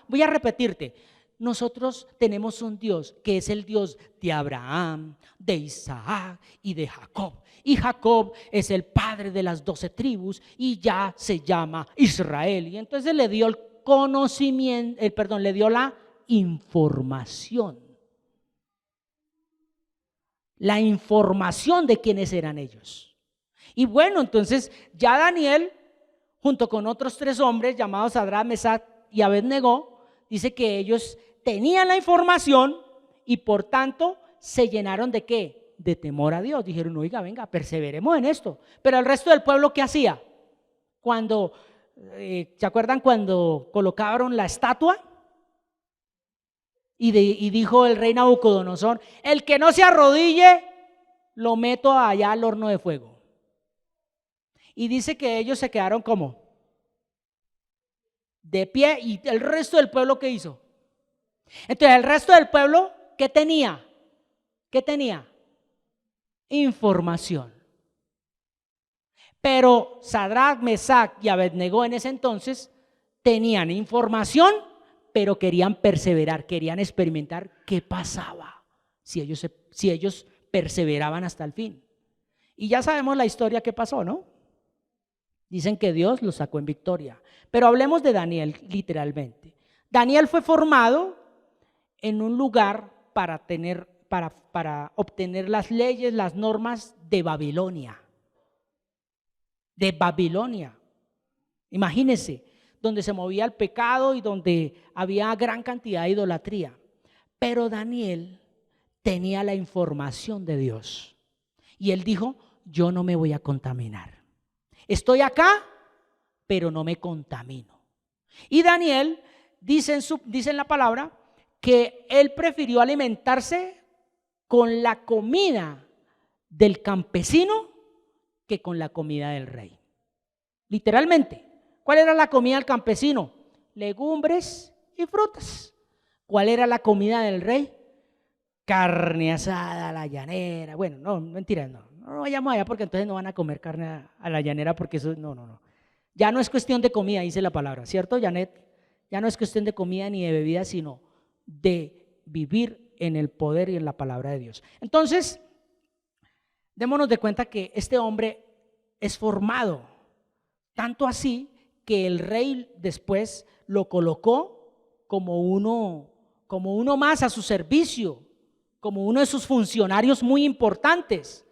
Speaker 1: voy a repetirte. Nosotros tenemos un Dios que es el Dios de Abraham, de Isaac y de Jacob. Y Jacob es el padre de las 12 tribus y ya se llama Israel. Y entonces le dio el conocimiento, le dio la información. La información de quiénes eran ellos. Y bueno, entonces ya Daniel, junto con otros 3 hombres llamados Sadrach, Mesach y Abednego, dice que ellos tenían la información y por tanto se llenaron ¿de qué? De temor a Dios. Dijeron, oiga, venga, perseveremos en esto. Pero el resto del pueblo, ¿qué hacía? Cuando, ¿se acuerdan cuando colocaron la estatua? Y dijo el rey Nabucodonosor, el que no se arrodille, lo meto allá al horno de fuego. Y dice que ellos se quedaron como de pie. ¿Y el resto del pueblo qué hizo? Entonces el resto del pueblo, ¿qué tenía? ¿Qué tenía? Información. Pero Sadrach, Mesach y Abednego en ese entonces tenían información, pero querían perseverar, querían experimentar qué pasaba si ellos perseveraban hasta el fin. Y ya sabemos la historia que pasó, ¿no? Dicen que Dios los sacó en victoria. Pero hablemos de Daniel literalmente. Daniel fue formado en un lugar para obtener las leyes, las normas de Babilonia. De Babilonia. Imagínense, donde se movía el pecado y donde había gran cantidad de idolatría. Pero Daniel tenía la información de Dios. Y él dijo, yo no me voy a contaminar. Estoy acá, pero no me contamino. Y Daniel dice en la palabra que él prefirió alimentarse con la comida del campesino que con la comida del rey. Literalmente, ¿cuál era la comida del campesino? Legumbres y frutas. ¿Cuál era la comida del rey? Carne asada a la llanera. Bueno, no, mentira, no vayamos allá porque entonces no van a comer carne a la llanera porque eso, no. Ya no es cuestión de comida, dice la palabra, ¿cierto, Janet? Ya no es cuestión de comida ni de bebida, sino de vivir en el poder y en la palabra de Dios. Entonces, démonos de cuenta que este hombre es formado, tanto así que el rey después lo colocó como uno más a su servicio, como uno de sus funcionarios muy importantes.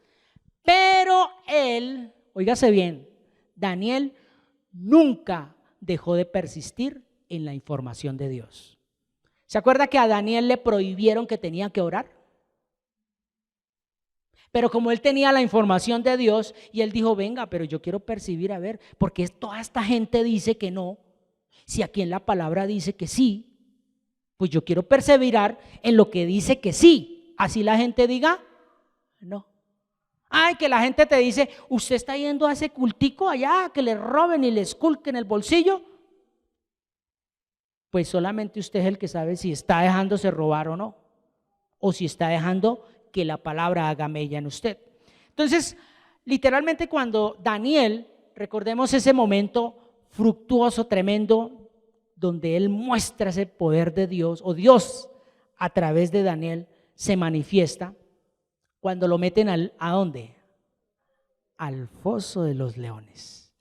Speaker 1: Pero él, óigase bien, Daniel nunca dejó de persistir en la información de Dios. ¿Se acuerda que a Daniel le prohibieron que tenía que orar? Pero como él tenía la información de Dios y él dijo, venga, pero yo quiero percibir, a ver, porque toda esta gente dice que no, si aquí en la palabra dice que sí, pues yo quiero perseverar en lo que dice que sí, así la gente diga no. Ay, que la gente te dice, usted está yendo a ese cultico allá, que le roben y le esculquen el bolsillo. Pues solamente usted es el que sabe si está dejándose robar o no, o si está dejando que la palabra haga mella en usted. Entonces, literalmente cuando Daniel, recordemos ese momento fructuoso, tremendo, donde él muestra ese poder de Dios, o Dios a través de Daniel se manifiesta, cuando lo meten ¿a dónde? Al foso de los leones.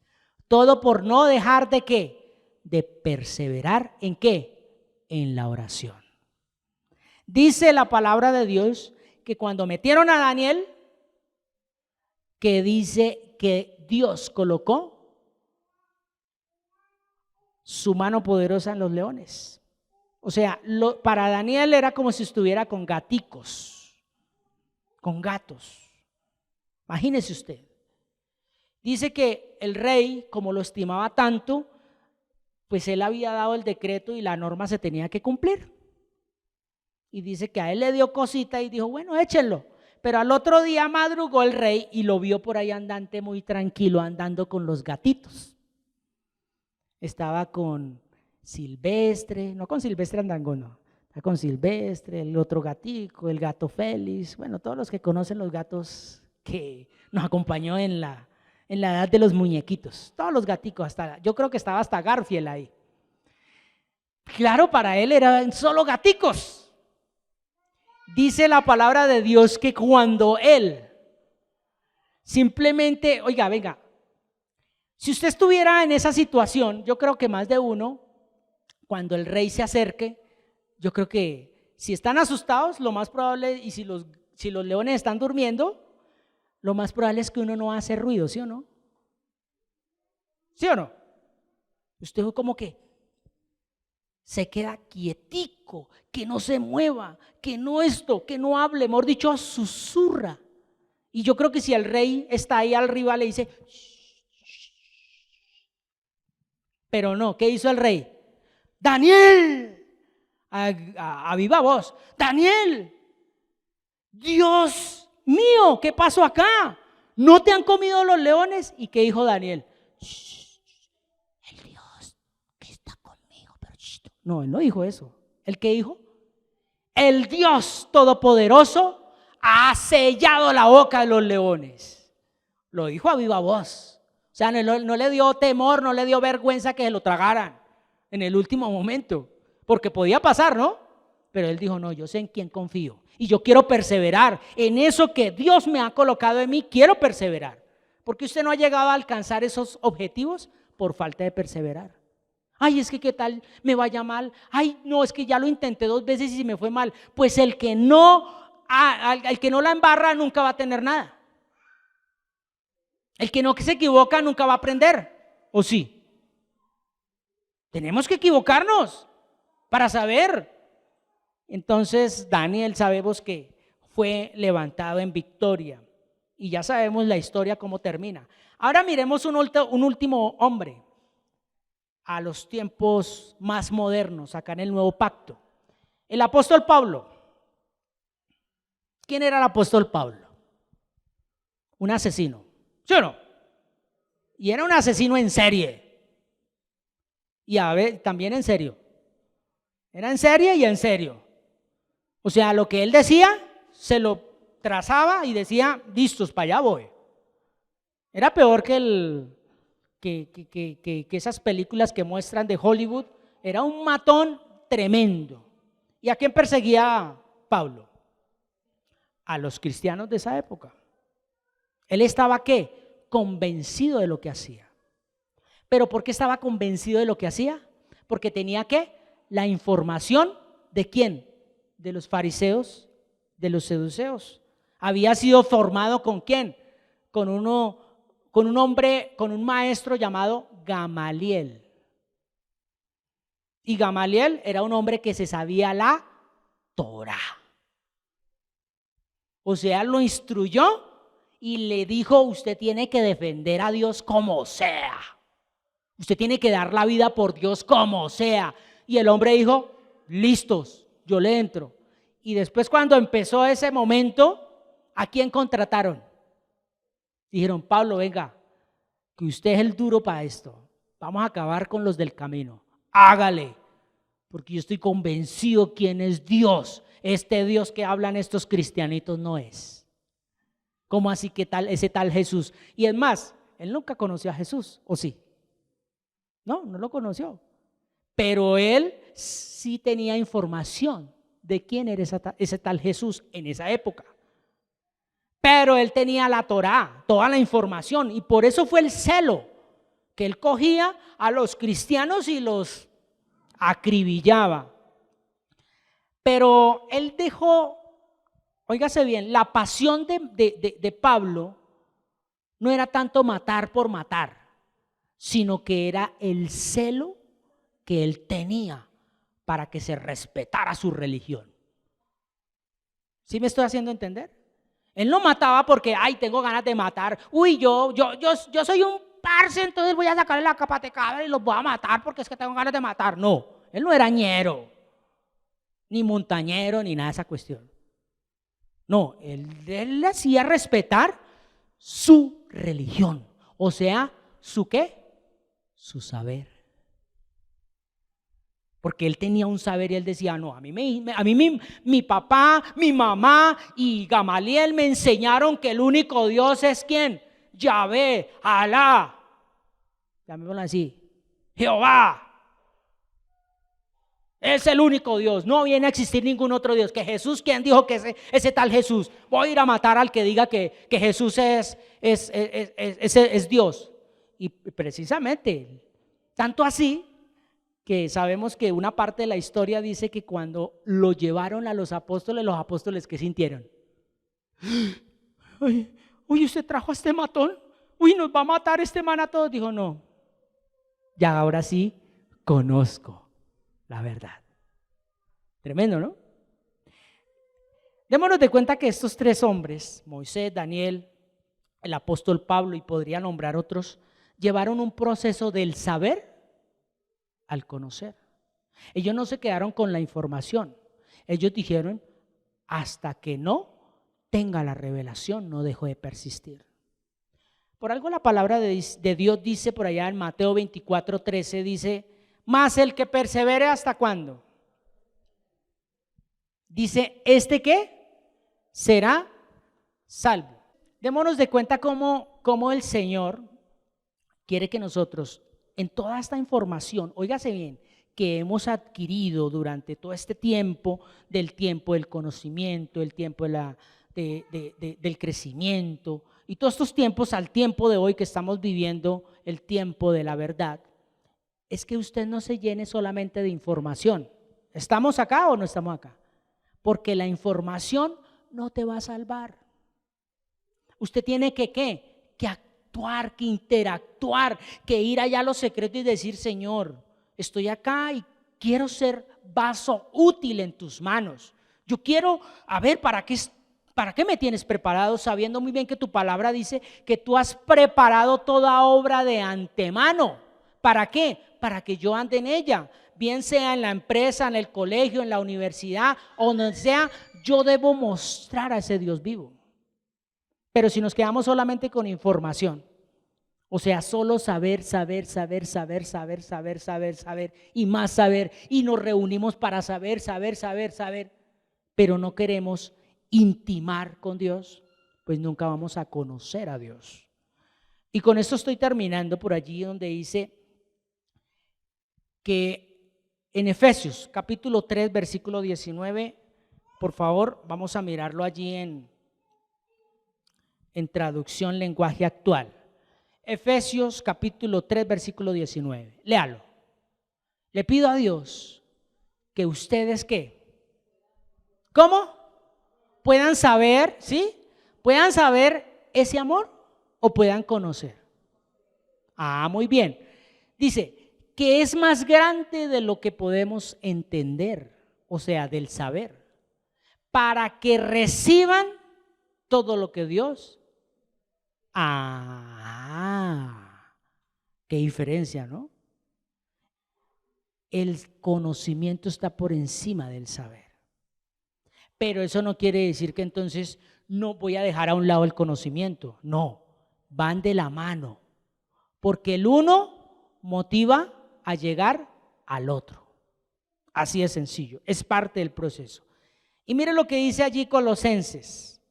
Speaker 1: Todo por no dejar de ¿qué? De perseverar ¿en qué? En la oración. Dice la palabra de Dios que cuando metieron a Daniel, que dice que Dios colocó su mano poderosa en los leones. O sea, para Daniel era como si estuviera con gaticos, con gatos. Imagínese usted. Dice que el rey, como lo estimaba tanto, pues él había dado el decreto y la norma se tenía que cumplir. Y dice que a él le dio cosita y dijo, bueno, échenlo. Pero al otro día madrugó el rey y lo vio por ahí andante muy tranquilo, andando con los gatitos. Estaba con Silvestre, no con Silvestre Andangón, no. Estaba con Silvestre, el otro gatico, el gato Félix, bueno, todos los que conocen los gatos que nos acompañó en en la edad de los muñequitos, todos los gaticos, yo creo que estaba hasta Garfield ahí. Claro, para él eran solo gaticos. Dice la palabra de Dios que cuando él simplemente, oiga, venga, si usted estuviera en esa situación, yo creo que más de uno, cuando el rey se acerque, yo creo que si están asustados, lo más probable, y si los leones están durmiendo, lo más probable es que uno no va a hacer ruido, ¿sí o no? ¿Sí o no? Usted como que se queda quietico, que no se mueva, que no esto, que no hable, mejor dicho, susurra. Y yo creo que si el rey está ahí arriba le dice, pero no, ¿qué hizo el rey? Daniel, a viva voz, Daniel, Dios mío, ¿qué pasó acá? ¿No te han comido los leones? ¿Y qué dijo Daniel? El Dios que está conmigo, pero no, él no dijo eso. ¿El qué dijo? El Dios Todopoderoso ha sellado la boca de los leones. Lo dijo a viva voz. O sea, no le dio temor, no le dio vergüenza que se lo tragaran en el último momento, porque podía pasar, ¿no? Pero él dijo, no, yo sé en quién confío y yo quiero perseverar en eso que Dios me ha colocado en mí, quiero perseverar. Porque usted no ha llegado a alcanzar esos objetivos por falta de perseverar. Ay, es que qué tal me vaya mal. Ay, no, es que ya lo intenté 2 veces y me fue mal. Pues el que no la embarra nunca va a tener nada. El que no se equivoca nunca va a aprender, ¿o sí? Tenemos que equivocarnos para saber. Entonces Daniel sabemos que fue levantado en victoria y ya sabemos la historia cómo termina. Ahora miremos un último hombre a los tiempos más modernos, acá en el Nuevo Pacto. El apóstol Pablo. ¿Quién era el apóstol Pablo? Un asesino, ¿sí o no? Y era un asesino en serie. Y a ver, también en serio. Era en serie y en serio. O sea, lo que él decía, se lo trazaba y decía, listos, para allá voy. Era peor que esas películas que muestran de Hollywood. Era un matón tremendo. ¿Y a quién perseguía Pablo? A los cristianos de esa época. Él estaba, ¿qué? Convencido de lo que hacía. ¿Pero por qué estaba convencido de lo que hacía? Porque tenía, ¿qué? La información ¿de quién? De los fariseos, de los saduceos. Había sido formado ¿con quién? Con un hombre, con un maestro llamado Gamaliel. Y Gamaliel era un hombre que se sabía la Torá. O sea, lo instruyó y le dijo, usted tiene que defender a Dios como sea. Usted tiene que dar la vida por Dios como sea. Y el hombre dijo, listos, yo le entro. Y después cuando empezó ese momento, ¿a quién contrataron? Dijeron, Pablo, venga, que usted es el duro para esto. Vamos a acabar con los del camino. Hágale, porque yo estoy convencido quién es Dios. Este Dios que hablan estos cristianitos no es. ¿Cómo así que tal, ese tal Jesús? Y es más, él nunca conoció a Jesús, ¿o sí? No lo conoció. Pero él sí tenía información de quién era ese tal Jesús en esa época. Pero él tenía la Torá, toda la información, y por eso fue el celo que él cogía a los cristianos y los acribillaba. Pero él dejó, óigase bien, la pasión de Pablo no era tanto matar por matar, sino que era el celo que él tenía para que se respetara su religión. ¿Sí me estoy haciendo entender? Él no mataba porque, ay, tengo ganas de matar. Uy, yo soy un parce, entonces voy a sacarle la capa de cabra y los voy a matar porque es que tengo ganas de matar. No, él no era ñero, ni montañero, ni nada de esa cuestión. No, él le hacía respetar su religión. O sea, ¿su qué? Su saber. Porque él tenía un saber y él decía, no, a mí mi papá, mi mamá y Gamaliel me enseñaron que el único Dios es ¿quién? Yahvé, Alá, llamémoslo así, Jehová. Es el único Dios, no viene a existir ningún otro Dios. Que Jesús, ¿quién dijo que ese tal Jesús? Voy a ir a matar al que diga que Jesús es Dios. Y precisamente, tanto así que sabemos que una parte de la historia dice que cuando lo llevaron a los apóstoles ¿qué sintieron? Ay, uy, usted trajo a este matón, uy, nos va a matar este man a todos. Dijo, no, ya ahora sí conozco la verdad. Tremendo, ¿no? Démonos de cuenta que estos tres hombres, Moisés, Daniel, el apóstol Pablo, y podría nombrar otros, llevaron un proceso del saber al conocer. Ellos no se quedaron con la información. Ellos dijeron, hasta que no tenga la revelación, no dejo de persistir. Por algo la palabra de Dios dice por allá en Mateo 24:13, dice, mas el que persevere hasta cuándo. Dice, ¿este qué? Será salvo. Démonos de cuenta cómo el Señor quiere que nosotros, en toda esta información, óigase bien, que hemos adquirido durante todo este tiempo del conocimiento, el tiempo del crecimiento, y todos estos tiempos al tiempo de hoy que estamos viviendo, el tiempo de la verdad, es que usted no se llene solamente de información. ¿Estamos acá o no estamos acá? Porque la información no te va a salvar. Usted tiene que ¿qué? Que actuar, que interactuar, que ir allá a los secretos y decir, Señor, estoy acá y quiero ser vaso útil en tus manos. Yo quiero, a ver, ¿para qué me tienes preparado? Sabiendo muy bien que tu palabra dice que tú has preparado toda obra de antemano. ¿Para qué? Para que yo ande en ella. Bien sea en la empresa, en el colegio, en la universidad, o donde sea, yo debo mostrar a ese Dios vivo. Pero si nos quedamos solamente con información, o sea, solo saber y más saber, y nos reunimos para saber, pero no queremos intimar con Dios, pues nunca vamos a conocer a Dios. Y con esto estoy terminando por allí donde dice que en Efesios capítulo 3 versículo 19, por favor, vamos a mirarlo allí en traducción lenguaje actual. Efesios capítulo 3 versículo 19, léalo. Le pido a Dios que ustedes ¿qué? ¿Cómo? Puedan saber, ¿sí? Puedan saber ese amor o puedan conocer. Muy bien. Dice que es más grande de lo que podemos entender, o sea, del saber, para que reciban todo lo que Dios. Qué diferencia, ¿no? El conocimiento está por encima del saber. Pero eso no quiere decir que entonces no voy a dejar a un lado el conocimiento. No, van de la mano. Porque el uno motiva a llegar al otro. Así de sencillo, es parte del proceso. Y mire lo que dice allí Colosenses,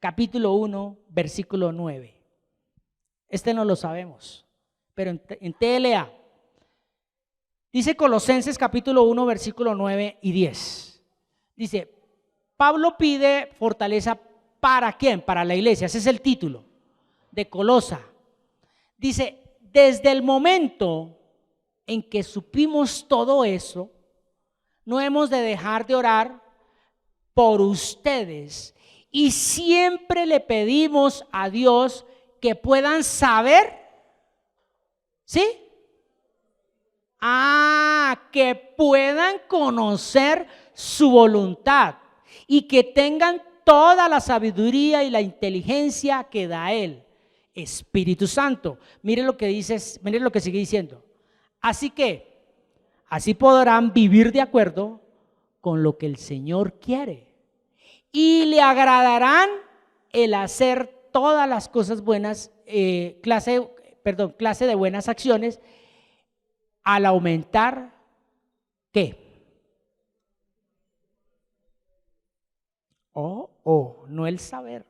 Speaker 1: capítulo 1, versículo 9. Este no lo sabemos, pero en TLA. Dice Colosenses capítulo 1, versículo 9 y 10. Dice, Pablo pide fortaleza ¿para quién? Para la iglesia, ese es el título de Colosa. Dice, desde el momento en que supimos todo eso, no hemos de dejar de orar por ustedes y siempre le pedimos a Dios que puedan saber, ¿sí? Que puedan conocer su voluntad y que tengan toda la sabiduría y la inteligencia que da Él, Espíritu Santo. Mire lo que dice, mire lo que sigue diciendo. Así podrán vivir de acuerdo con lo que el Señor quiere y le agradarán el hacer todas las cosas buenas, clase de buenas acciones, al aumentar ¿qué? No el saber,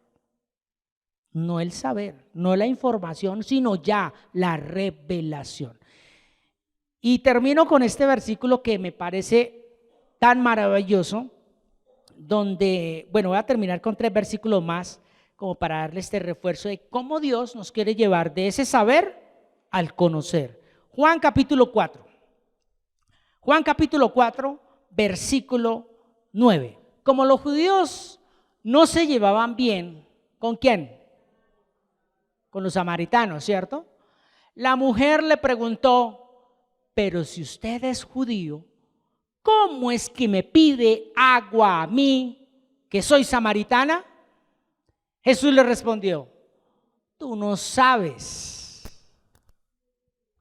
Speaker 1: no el saber, no la información, sino ya la revelación. Y termino con este versículo que me parece tan maravilloso, donde, bueno, voy a terminar con 3 versículos más, como para darle este refuerzo de cómo Dios nos quiere llevar de ese saber al conocer. Juan capítulo 4. Juan capítulo 4, versículo 9. Como los judíos no se llevaban bien, ¿con quién? Con los samaritanos, ¿cierto? La mujer le preguntó: pero si usted es judío, ¿cómo es que me pide agua a mí, que soy samaritana? Jesús le respondió: tú no sabes.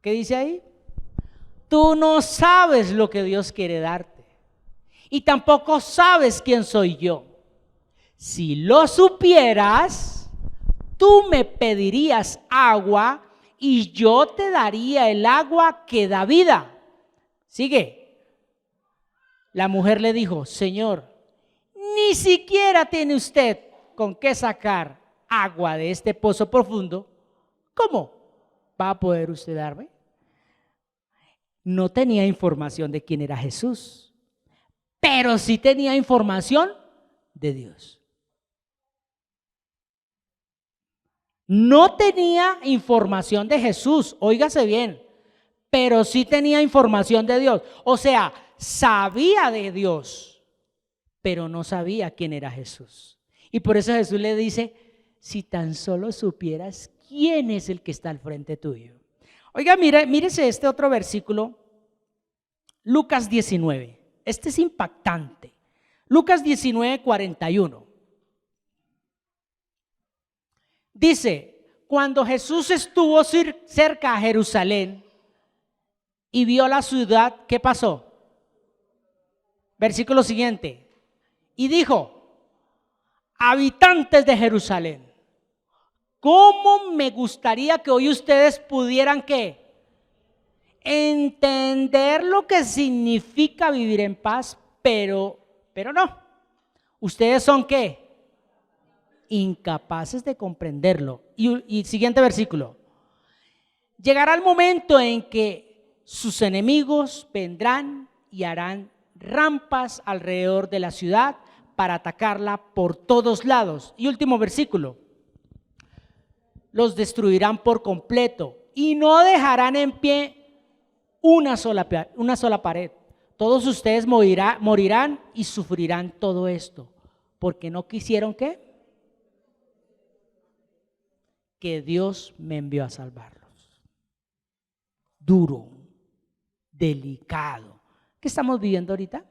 Speaker 1: ¿Qué dice ahí? Tú no sabes lo que Dios quiere darte, y tampoco sabes quién soy yo. Si lo supieras, tú me pedirías agua y yo te daría el agua que da vida. Sigue. La mujer le dijo: Señor, ni siquiera tiene usted con qué sacar agua de este pozo profundo. ¿Cómo va a poder usted darme? No tenía información de quién era Jesús, pero sí tenía información de Dios. No tenía información de Jesús, óigase bien, pero sí tenía información de Dios. O sea, sabía de Dios, pero no sabía quién era Jesús. Y por eso Jesús le dice: si tan solo supieras quién es el que está al frente tuyo. Oiga, mírese este otro versículo, Lucas 19. Este es impactante. Lucas 19, 41. Dice: cuando Jesús estuvo cerca a Jerusalén y vio la ciudad, ¿qué pasó? Versículo siguiente. Y dijo: habitantes de Jerusalén, ¿cómo me gustaría que hoy ustedes pudieran ¿qué? Entender lo que significa vivir en paz, pero no. Ustedes son ¿qué? Incapaces de comprenderlo. Y siguiente versículo. Llegará el momento en que sus enemigos vendrán y harán rampas alrededor de la ciudad para atacarla por todos lados. Y último versículo. Los destruirán por completo y no dejarán en pie una sola pared. Todos ustedes morirán y sufrirán todo esto, porque no quisieron ¿qué? Que Dios me envió a salvarlos. Duro, delicado. ¿Qué estamos viviendo ahorita?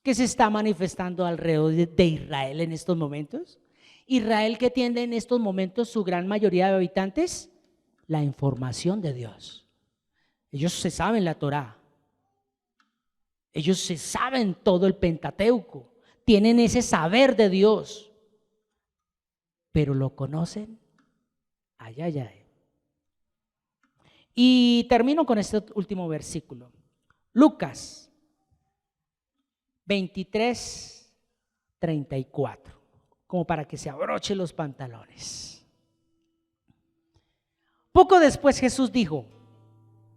Speaker 1: ¿Qué se está manifestando alrededor de Israel en estos momentos? Israel, ¿qué tiene en estos momentos su gran mayoría de habitantes? La información de Dios. Ellos se saben la Torá. Ellos se saben todo el Pentateuco. Tienen ese saber de Dios. Pero lo conocen. Ay, ay, ay. Y termino con este último versículo. Lucas 23, 34. Como para que se abroche los pantalones. Poco después Jesús dijo: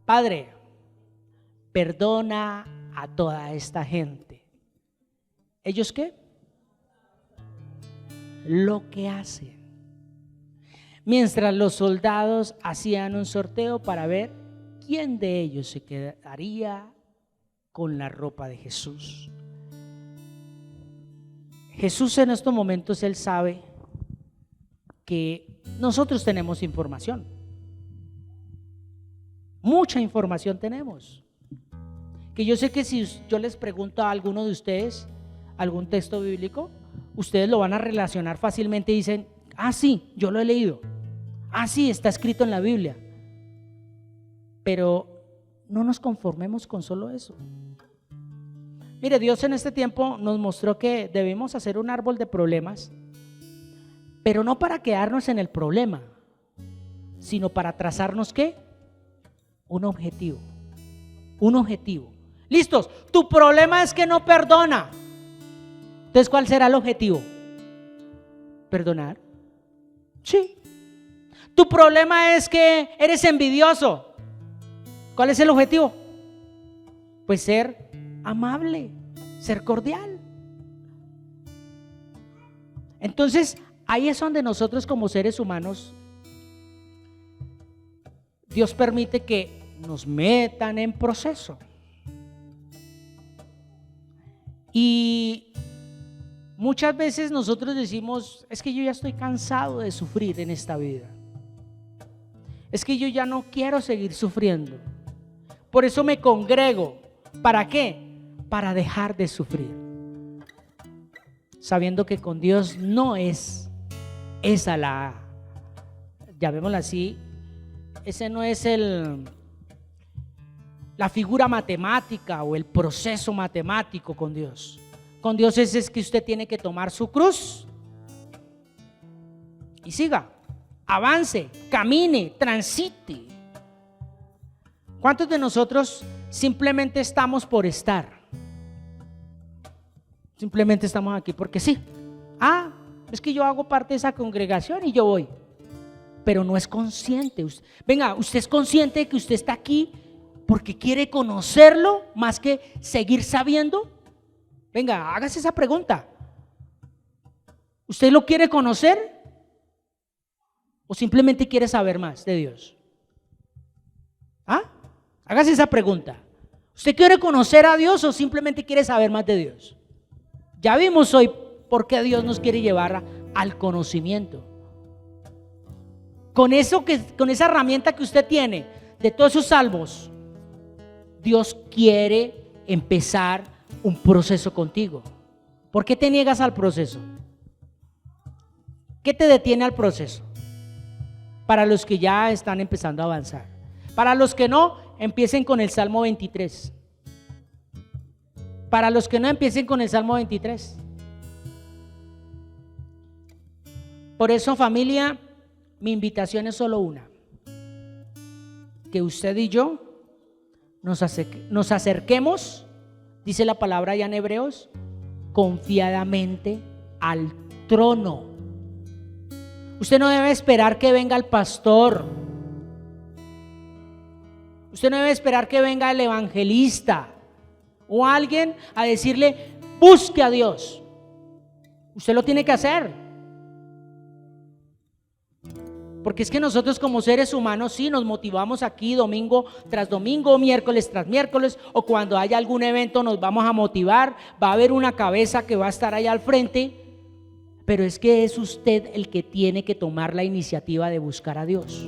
Speaker 1: Padre, perdona a toda esta gente. ¿Ellos qué? Lo que hacen. Mientras los soldados hacían un sorteo para ver quién de ellos se quedaría con la ropa de Jesús. Jesús en estos momentos, Él sabe que nosotros tenemos información. Mucha información tenemos. Que yo sé que si yo les pregunto a alguno de ustedes algún texto bíblico, ustedes lo van a relacionar fácilmente y dicen: ah, sí, yo lo he leído. Ah, sí, está escrito en la Biblia. Pero no nos conformemos con solo eso. Mire, Dios en este tiempo nos mostró que debemos hacer un árbol de problemas, pero no para quedarnos en el problema, sino para trazarnos ¿qué? Un objetivo. Un objetivo. ¿Listos? Tu problema es que no perdona. Entonces, ¿cuál será el objetivo? Perdonar. Sí. Tu problema es que eres envidioso. ¿Cuál es el objetivo? Pues ser amable, ser cordial. Entonces, ahí es donde nosotros como seres humanos, Dios permite que nos metan en proceso. Y muchas veces nosotros decimos, es que yo ya estoy cansado de sufrir en esta vida. Es que yo ya no quiero seguir sufriendo. Por eso me congrego. ¿Para qué? Para dejar de sufrir. Sabiendo que con Dios no es esa llamémosla así, ese no es la figura matemática o el proceso matemático con Dios. Con Dios es que usted tiene que tomar su cruz y siga, avance, camine, transite. ¿Cuántos de nosotros simplemente estamos por estar? Simplemente estamos aquí porque sí. Es que yo hago parte de esa congregación y yo voy. Pero no es consciente. Venga, usted es consciente de que usted está aquí porque quiere conocerlo más que seguir sabiendo. Venga, hágase esa pregunta. ¿Usted lo quiere conocer o simplemente quiere saber más de Dios? Hágase esa pregunta. ¿Usted quiere conocer a Dios o simplemente quiere saber más de Dios? Ya vimos hoy por qué Dios nos quiere llevar al conocimiento. Con esa herramienta que usted tiene de todos esos salmos, Dios quiere empezar un proceso contigo. ¿Por qué te niegas al proceso? ¿Qué te detiene al proceso? Para los que ya están empezando a avanzar. Para los que no, empiecen con el Salmo 23. Para los que no, empiecen con el Salmo 23. Por eso, familia, mi invitación es solo una: que usted y yo nos acerquemos, dice la palabra ya en Hebreos, confiadamente al trono. Usted no debe esperar que venga el pastor. Usted no debe esperar que venga el evangelista o alguien a decirle, busque a Dios. Usted lo tiene que hacer. Porque es que nosotros como seres humanos sí nos motivamos aquí domingo tras domingo, miércoles tras miércoles, o cuando haya algún evento nos vamos a motivar, va a haber una cabeza que va a estar ahí al frente, pero es que es usted el que tiene que tomar la iniciativa de buscar a Dios.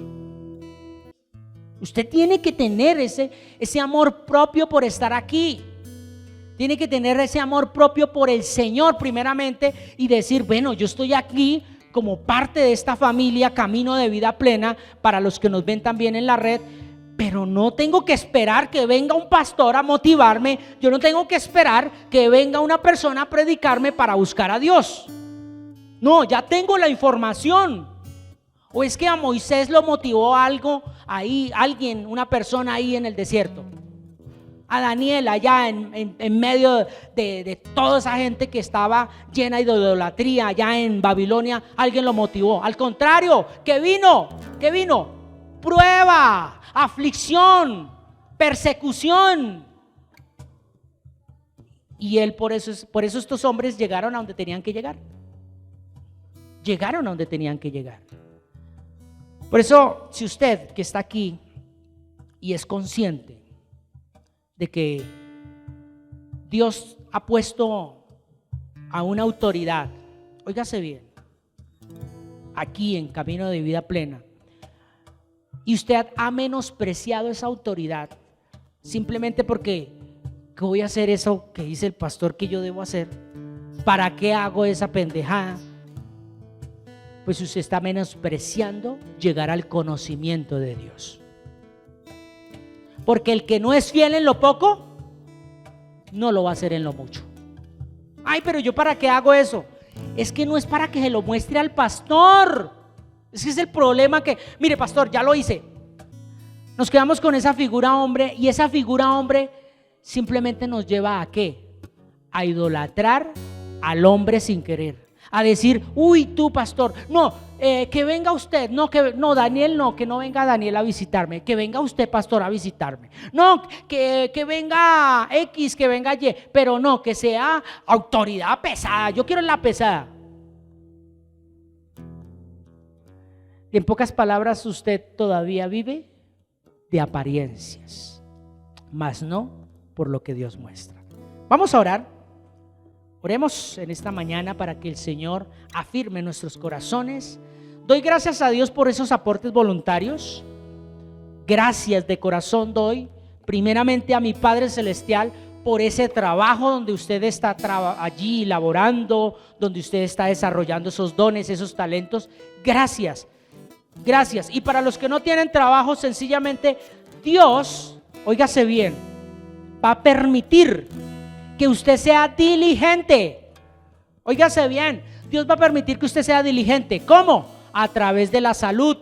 Speaker 1: Usted tiene que tener ese amor propio por estar aquí. Tiene que tener ese amor propio por el Señor primeramente y decir, bueno, yo estoy aquí como parte de esta familia Camino de Vida Plena, para los que nos ven también en la red, pero no tengo que esperar que venga un pastor a motivarme, yo no tengo que esperar que venga una persona a predicarme para buscar a Dios. No, ya tengo la información. ¿O es que a Moisés lo motivó algo ahí, alguien, una persona ahí en el desierto? A Daniel allá en medio de toda esa gente que estaba llena de idolatría allá en Babilonia, alguien lo motivó. Al contrario, ¿qué vino? Prueba, aflicción, persecución. Y él por eso estos hombres llegaron a donde tenían que llegar. Llegaron a donde tenían que llegar. Por eso, si usted que está aquí y es consciente de que Dios ha puesto a una autoridad, óigase bien, aquí en Camino de Vida Plena, y usted ha menospreciado esa autoridad simplemente porque ¿qué voy a hacer eso que dice el pastor que yo debo hacer? ¿Para qué hago esa pendejada? Pues usted está menospreciando llegar al conocimiento de Dios. Porque el que no es fiel en lo poco, no lo va a hacer en lo mucho. Ay, pero yo ¿para qué hago eso? Es que no es para que se lo muestre al pastor. Ese es el problema que, mire pastor, ya lo hice. Nos quedamos con esa figura hombre y esa figura hombre simplemente nos lleva ¿a qué? A idolatrar al hombre sin querer. A decir, uy, tú pastor, no, que venga usted, no, Daniel no, que no venga Daniel a visitarme, que venga usted, pastor, a visitarme, no, que venga X, que venga Y, pero no, que sea autoridad pesada, yo quiero la pesada. Y en pocas palabras, usted todavía vive de apariencias, mas no por lo que Dios muestra. Vamos a orar. Oremos en esta mañana para que el Señor afirme nuestros corazones. Doy gracias a Dios por esos aportes voluntarios. Gracias de corazón doy primeramente a mi Padre Celestial por ese trabajo donde usted está allí laborando, donde usted está desarrollando esos dones, esos talentos. Gracias, gracias. Y para los que no tienen trabajo, sencillamente Dios, óigase bien, va a permitir que usted sea diligente. Óigase bien, Dios va a permitir que usted sea diligente. ¿Cómo? A través de la salud.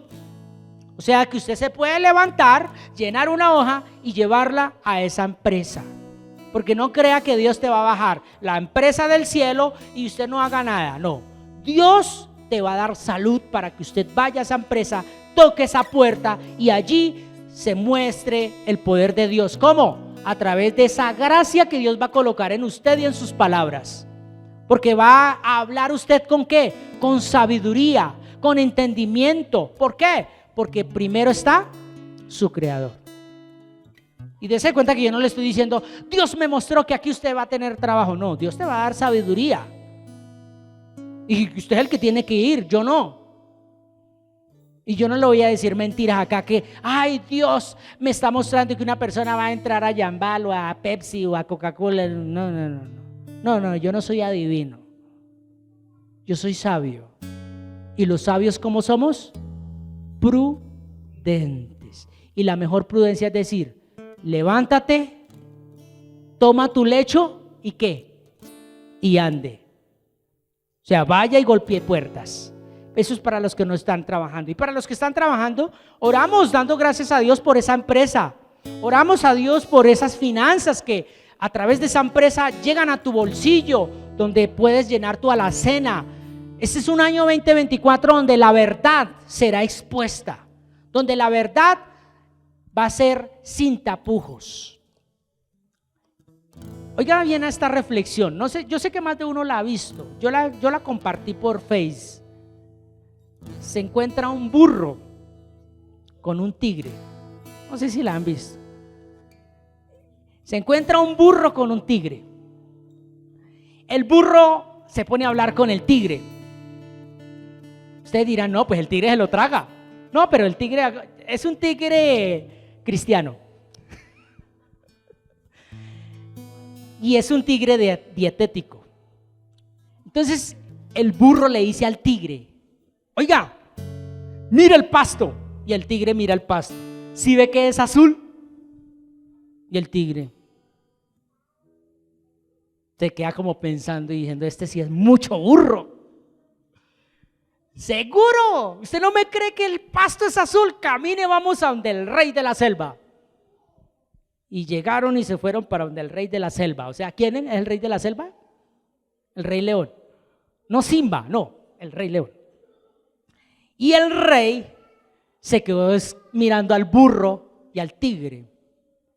Speaker 1: O sea que usted se puede levantar, llenar una hoja y llevarla a esa empresa. Porque no crea que Dios te va a bajar la empresa del cielo y usted no haga nada. No, Dios te va a dar salud para que usted vaya a esa empresa, toque esa puerta y allí se muestre el poder de Dios. ¿Cómo? A través de esa gracia que Dios va a colocar en usted y en sus palabras. Porque va a hablar usted ¿con qué? Con sabiduría, con entendimiento. ¿Por qué? Porque primero está su creador. Y dése cuenta que yo no le estoy diciendo Dios me mostró que aquí usted va a tener trabajo. No, Dios te va a dar sabiduría. Y usted es el que tiene que ir, yo no. Y yo no le voy a decir mentiras acá que, ay, Dios me está mostrando que una persona va a entrar a Jambal o a Pepsi o a Coca-Cola. No, yo no soy adivino. Yo soy sabio. Y los sabios, ¿cómo somos? Prudentes. Y la mejor prudencia es decir, levántate, toma tu lecho y ¿qué? Y ande. O sea, vaya y golpee puertas. Eso es para los que no están trabajando. Y para los que están trabajando, oramos dando gracias a Dios por esa empresa. Oramos a Dios por esas finanzas que a través de esa empresa llegan a tu bolsillo, donde puedes llenar tu alacena. Este es un año 2024 donde la verdad será expuesta, donde la verdad va a ser sin tapujos. Oigan bien a esta reflexión. No sé, yo sé que más de uno la ha visto. Yo la compartí por Face. Se encuentra un burro con un tigre. No sé si la han visto. Se encuentra un burro con un tigre. El burro se pone a hablar con el tigre. Ustedes dirán, no, pues el tigre se lo traga. No, pero el tigre es un tigre cristiano. Y es un tigre dietético. Entonces el burro le dice al tigre, oiga, mira el pasto. Y el tigre mira el pasto. ¿Sí ve que es azul? Y el tigre se queda como pensando y diciendo, este sí es mucho burro. ¿Seguro? ¿Usted no me cree que el pasto es azul? Camine, vamos a donde el rey de la selva. Y llegaron y se fueron para donde el rey de la selva. O sea, ¿quién es el rey de la selva? El rey león. No Simba, no, el rey león. Y el rey se quedó mirando al burro y al tigre.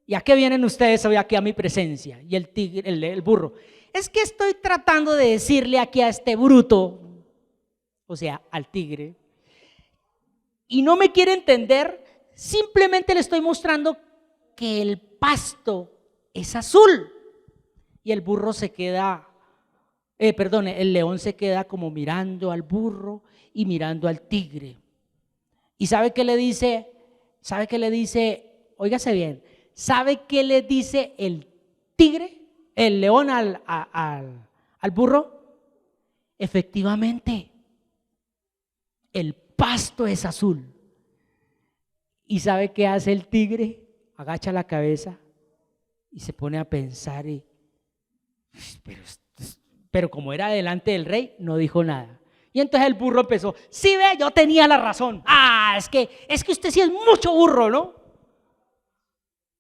Speaker 1: ¿Y a qué vienen ustedes hoy aquí a mi presencia? Y el tigre, el burro, es que estoy tratando de decirle aquí a este bruto, o sea, al tigre, y no me quiere entender, simplemente le estoy mostrando que el pasto es azul. Y el burro se queda, el león se queda como mirando al burro y mirando al tigre. ¿Y sabe qué le dice? ¿Sabe qué le dice? Óigase bien, ¿sabe qué le dice el tigre? El león al burro. Efectivamente, el pasto es azul. ¿Y sabe qué hace el tigre? Agacha la cabeza y se pone a pensar pero como era delante del rey, no dijo nada. Y entonces el burro empezó, sí ve, yo tenía la razón. Es que usted sí es mucho burro, ¿no?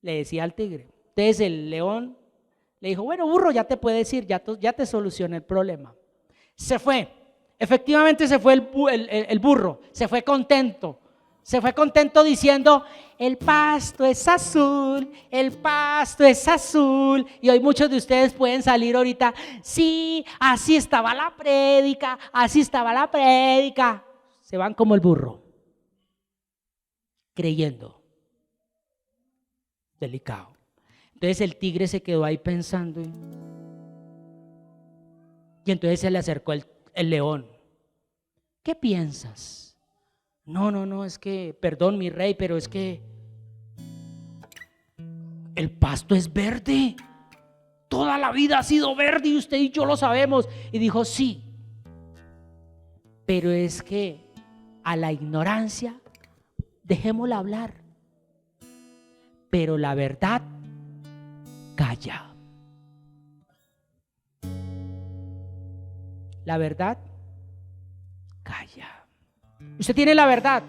Speaker 1: Le decía al tigre. Entonces el león le dijo, bueno, burro, ya te puedes ir, ya te solucioné el problema. Se fue. Efectivamente se fue el burro, se fue contento. Se fue contento diciendo, el pasto es azul, el pasto es azul. Y hoy muchos de ustedes pueden salir ahorita, sí, así estaba la prédica, así estaba la prédica. Se van como el burro, creyendo. Delicado. Entonces el tigre se quedó ahí pensando. Y entonces se le acercó el león. ¿Qué piensas? No, es que, perdón mi rey, pero es que el pasto es verde. Toda la vida ha sido verde y usted y yo lo sabemos. Y dijo, sí, pero es que a la ignorancia dejémosla hablar, pero la verdad calla. La verdad calla. Usted tiene la verdad.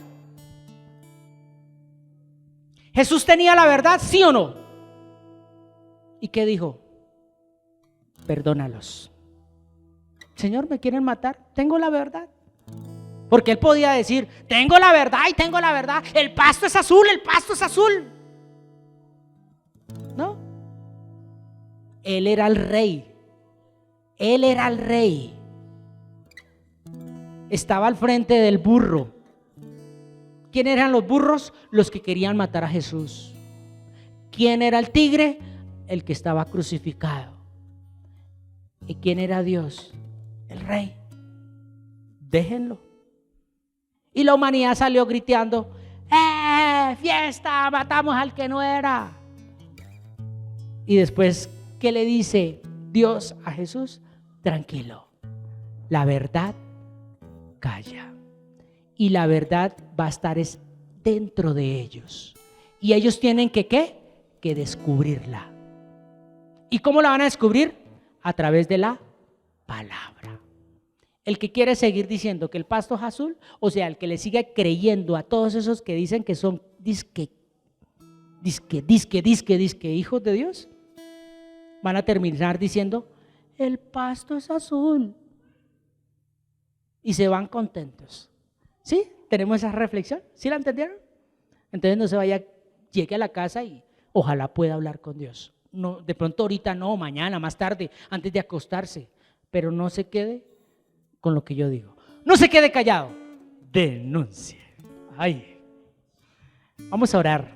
Speaker 1: ¿Jesús tenía la verdad, sí o no? ¿Y qué dijo? Perdónalos. Señor, ¿me quieren matar? Tengo la verdad. Porque él podía decir, tengo la verdad y tengo la verdad. El pasto es azul, el pasto es azul. No. Él era el rey. Él era el rey. Estaba al frente del burro. ¿Quién eran los burros? Los que querían matar a Jesús. ¿Quién era el tigre? El que estaba crucificado. ¿Y quién era Dios? El rey. Déjenlo. Y la humanidad salió gritando, fiesta, matamos al que no era. Y después, ¿qué le dice Dios a Jesús? Tranquilo, la verdad calla. Y la verdad va a estar dentro de ellos. Y ellos tienen que, ¿qué? Que descubrirla. ¿Y cómo la van a descubrir? A través de la palabra. El que quiere seguir diciendo que el pasto es azul, o sea, el que le sigue creyendo a todos esos que dicen que son disque hijos de Dios, van a terminar diciendo, el pasto es azul. Y se van contentos. ¿Sí? ¿Tenemos esa reflexión? ¿Sí la entendieron? Entonces no se vaya, llegue a la casa y ojalá pueda hablar con Dios. No, de pronto ahorita no, mañana, más tarde, antes de acostarse. Pero no se quede con lo que yo digo. No se quede callado. Denuncie. Ay. Vamos a orar.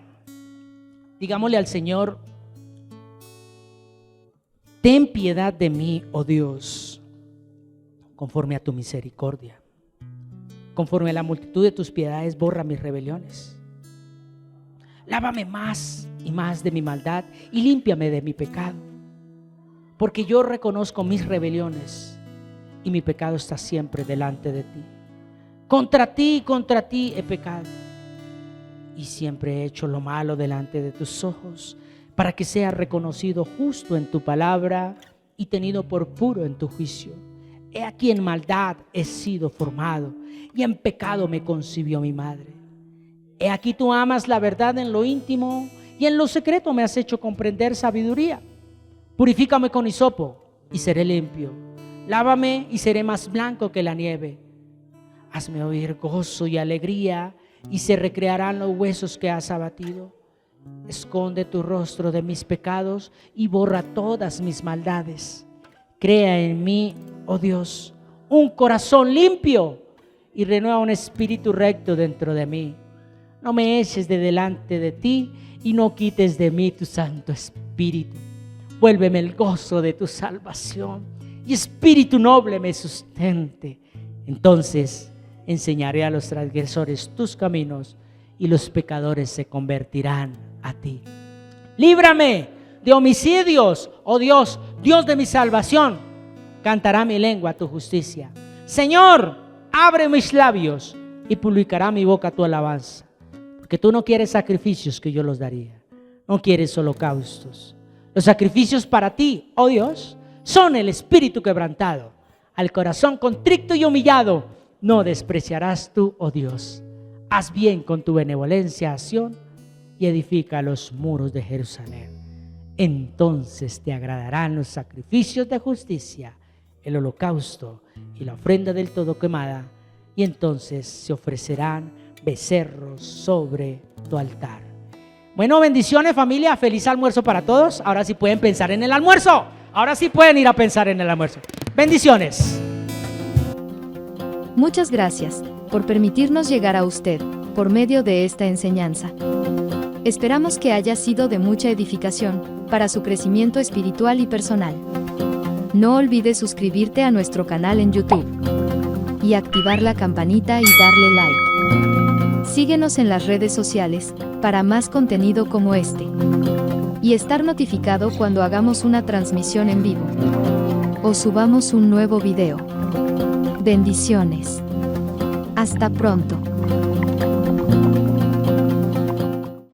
Speaker 1: Digámosle al Señor, ten piedad de mí, oh Dios, conforme a tu misericordia. Conforme a la multitud de tus piedades, borra mis rebeliones. Lávame más y más de mi maldad y límpiame de mi pecado. Porque yo reconozco mis rebeliones y mi pecado está siempre delante de ti. Contra ti he pecado y siempre he hecho lo malo delante de tus ojos, para que sea reconocido justo en tu palabra y tenido por puro en tu juicio. He aquí en maldad he sido formado y en pecado me concibió mi madre. He aquí tú amas la verdad en lo íntimo y en lo secreto me has hecho comprender sabiduría. Purifícame con hisopo y seré limpio. Lávame y seré más blanco que la nieve. Hazme oír gozo y alegría y se recrearán los huesos que has abatido. Esconde tu rostro de mis pecados y borra todas mis maldades. Crea en mí, oh Dios, un corazón limpio y renueva un espíritu recto dentro de mí. No me eches de delante de ti y no quites de mí tu Santo Espíritu. Vuélveme el gozo de tu salvación y espíritu noble me sustente. Entonces enseñaré a los transgresores tus caminos y los pecadores se convertirán a ti. Líbrame de homicidios, oh Dios, Dios de mi salvación. Cantará mi lengua tu justicia. Señor, abre mis labios y publicará mi boca tu alabanza. Porque tú no quieres sacrificios que yo los daría. No quieres holocaustos. Los sacrificios para ti, oh Dios, son el espíritu quebrantado. Al corazón contrito y humillado no despreciarás tú, oh Dios. Haz bien con tu benevolencia a Sión y edifica los muros de Jerusalén. Entonces te agradarán los sacrificios de justicia el holocausto y la ofrenda del todo quemada, y entonces se ofrecerán becerros sobre tu altar. Bueno, bendiciones familia, feliz almuerzo para todos. Ahora sí pueden pensar en el almuerzo. Ahora sí pueden ir a pensar en el almuerzo. Bendiciones.
Speaker 2: Muchas gracias por permitirnos llegar a usted por medio de esta enseñanza. Esperamos que haya sido de mucha edificación para su crecimiento espiritual y personal. No olvides suscribirte a nuestro canal en YouTube y activar la campanita y darle like. Síguenos en las redes sociales para más contenido como este y estar notificado cuando hagamos una transmisión en vivo o subamos un nuevo video. Bendiciones. Hasta pronto.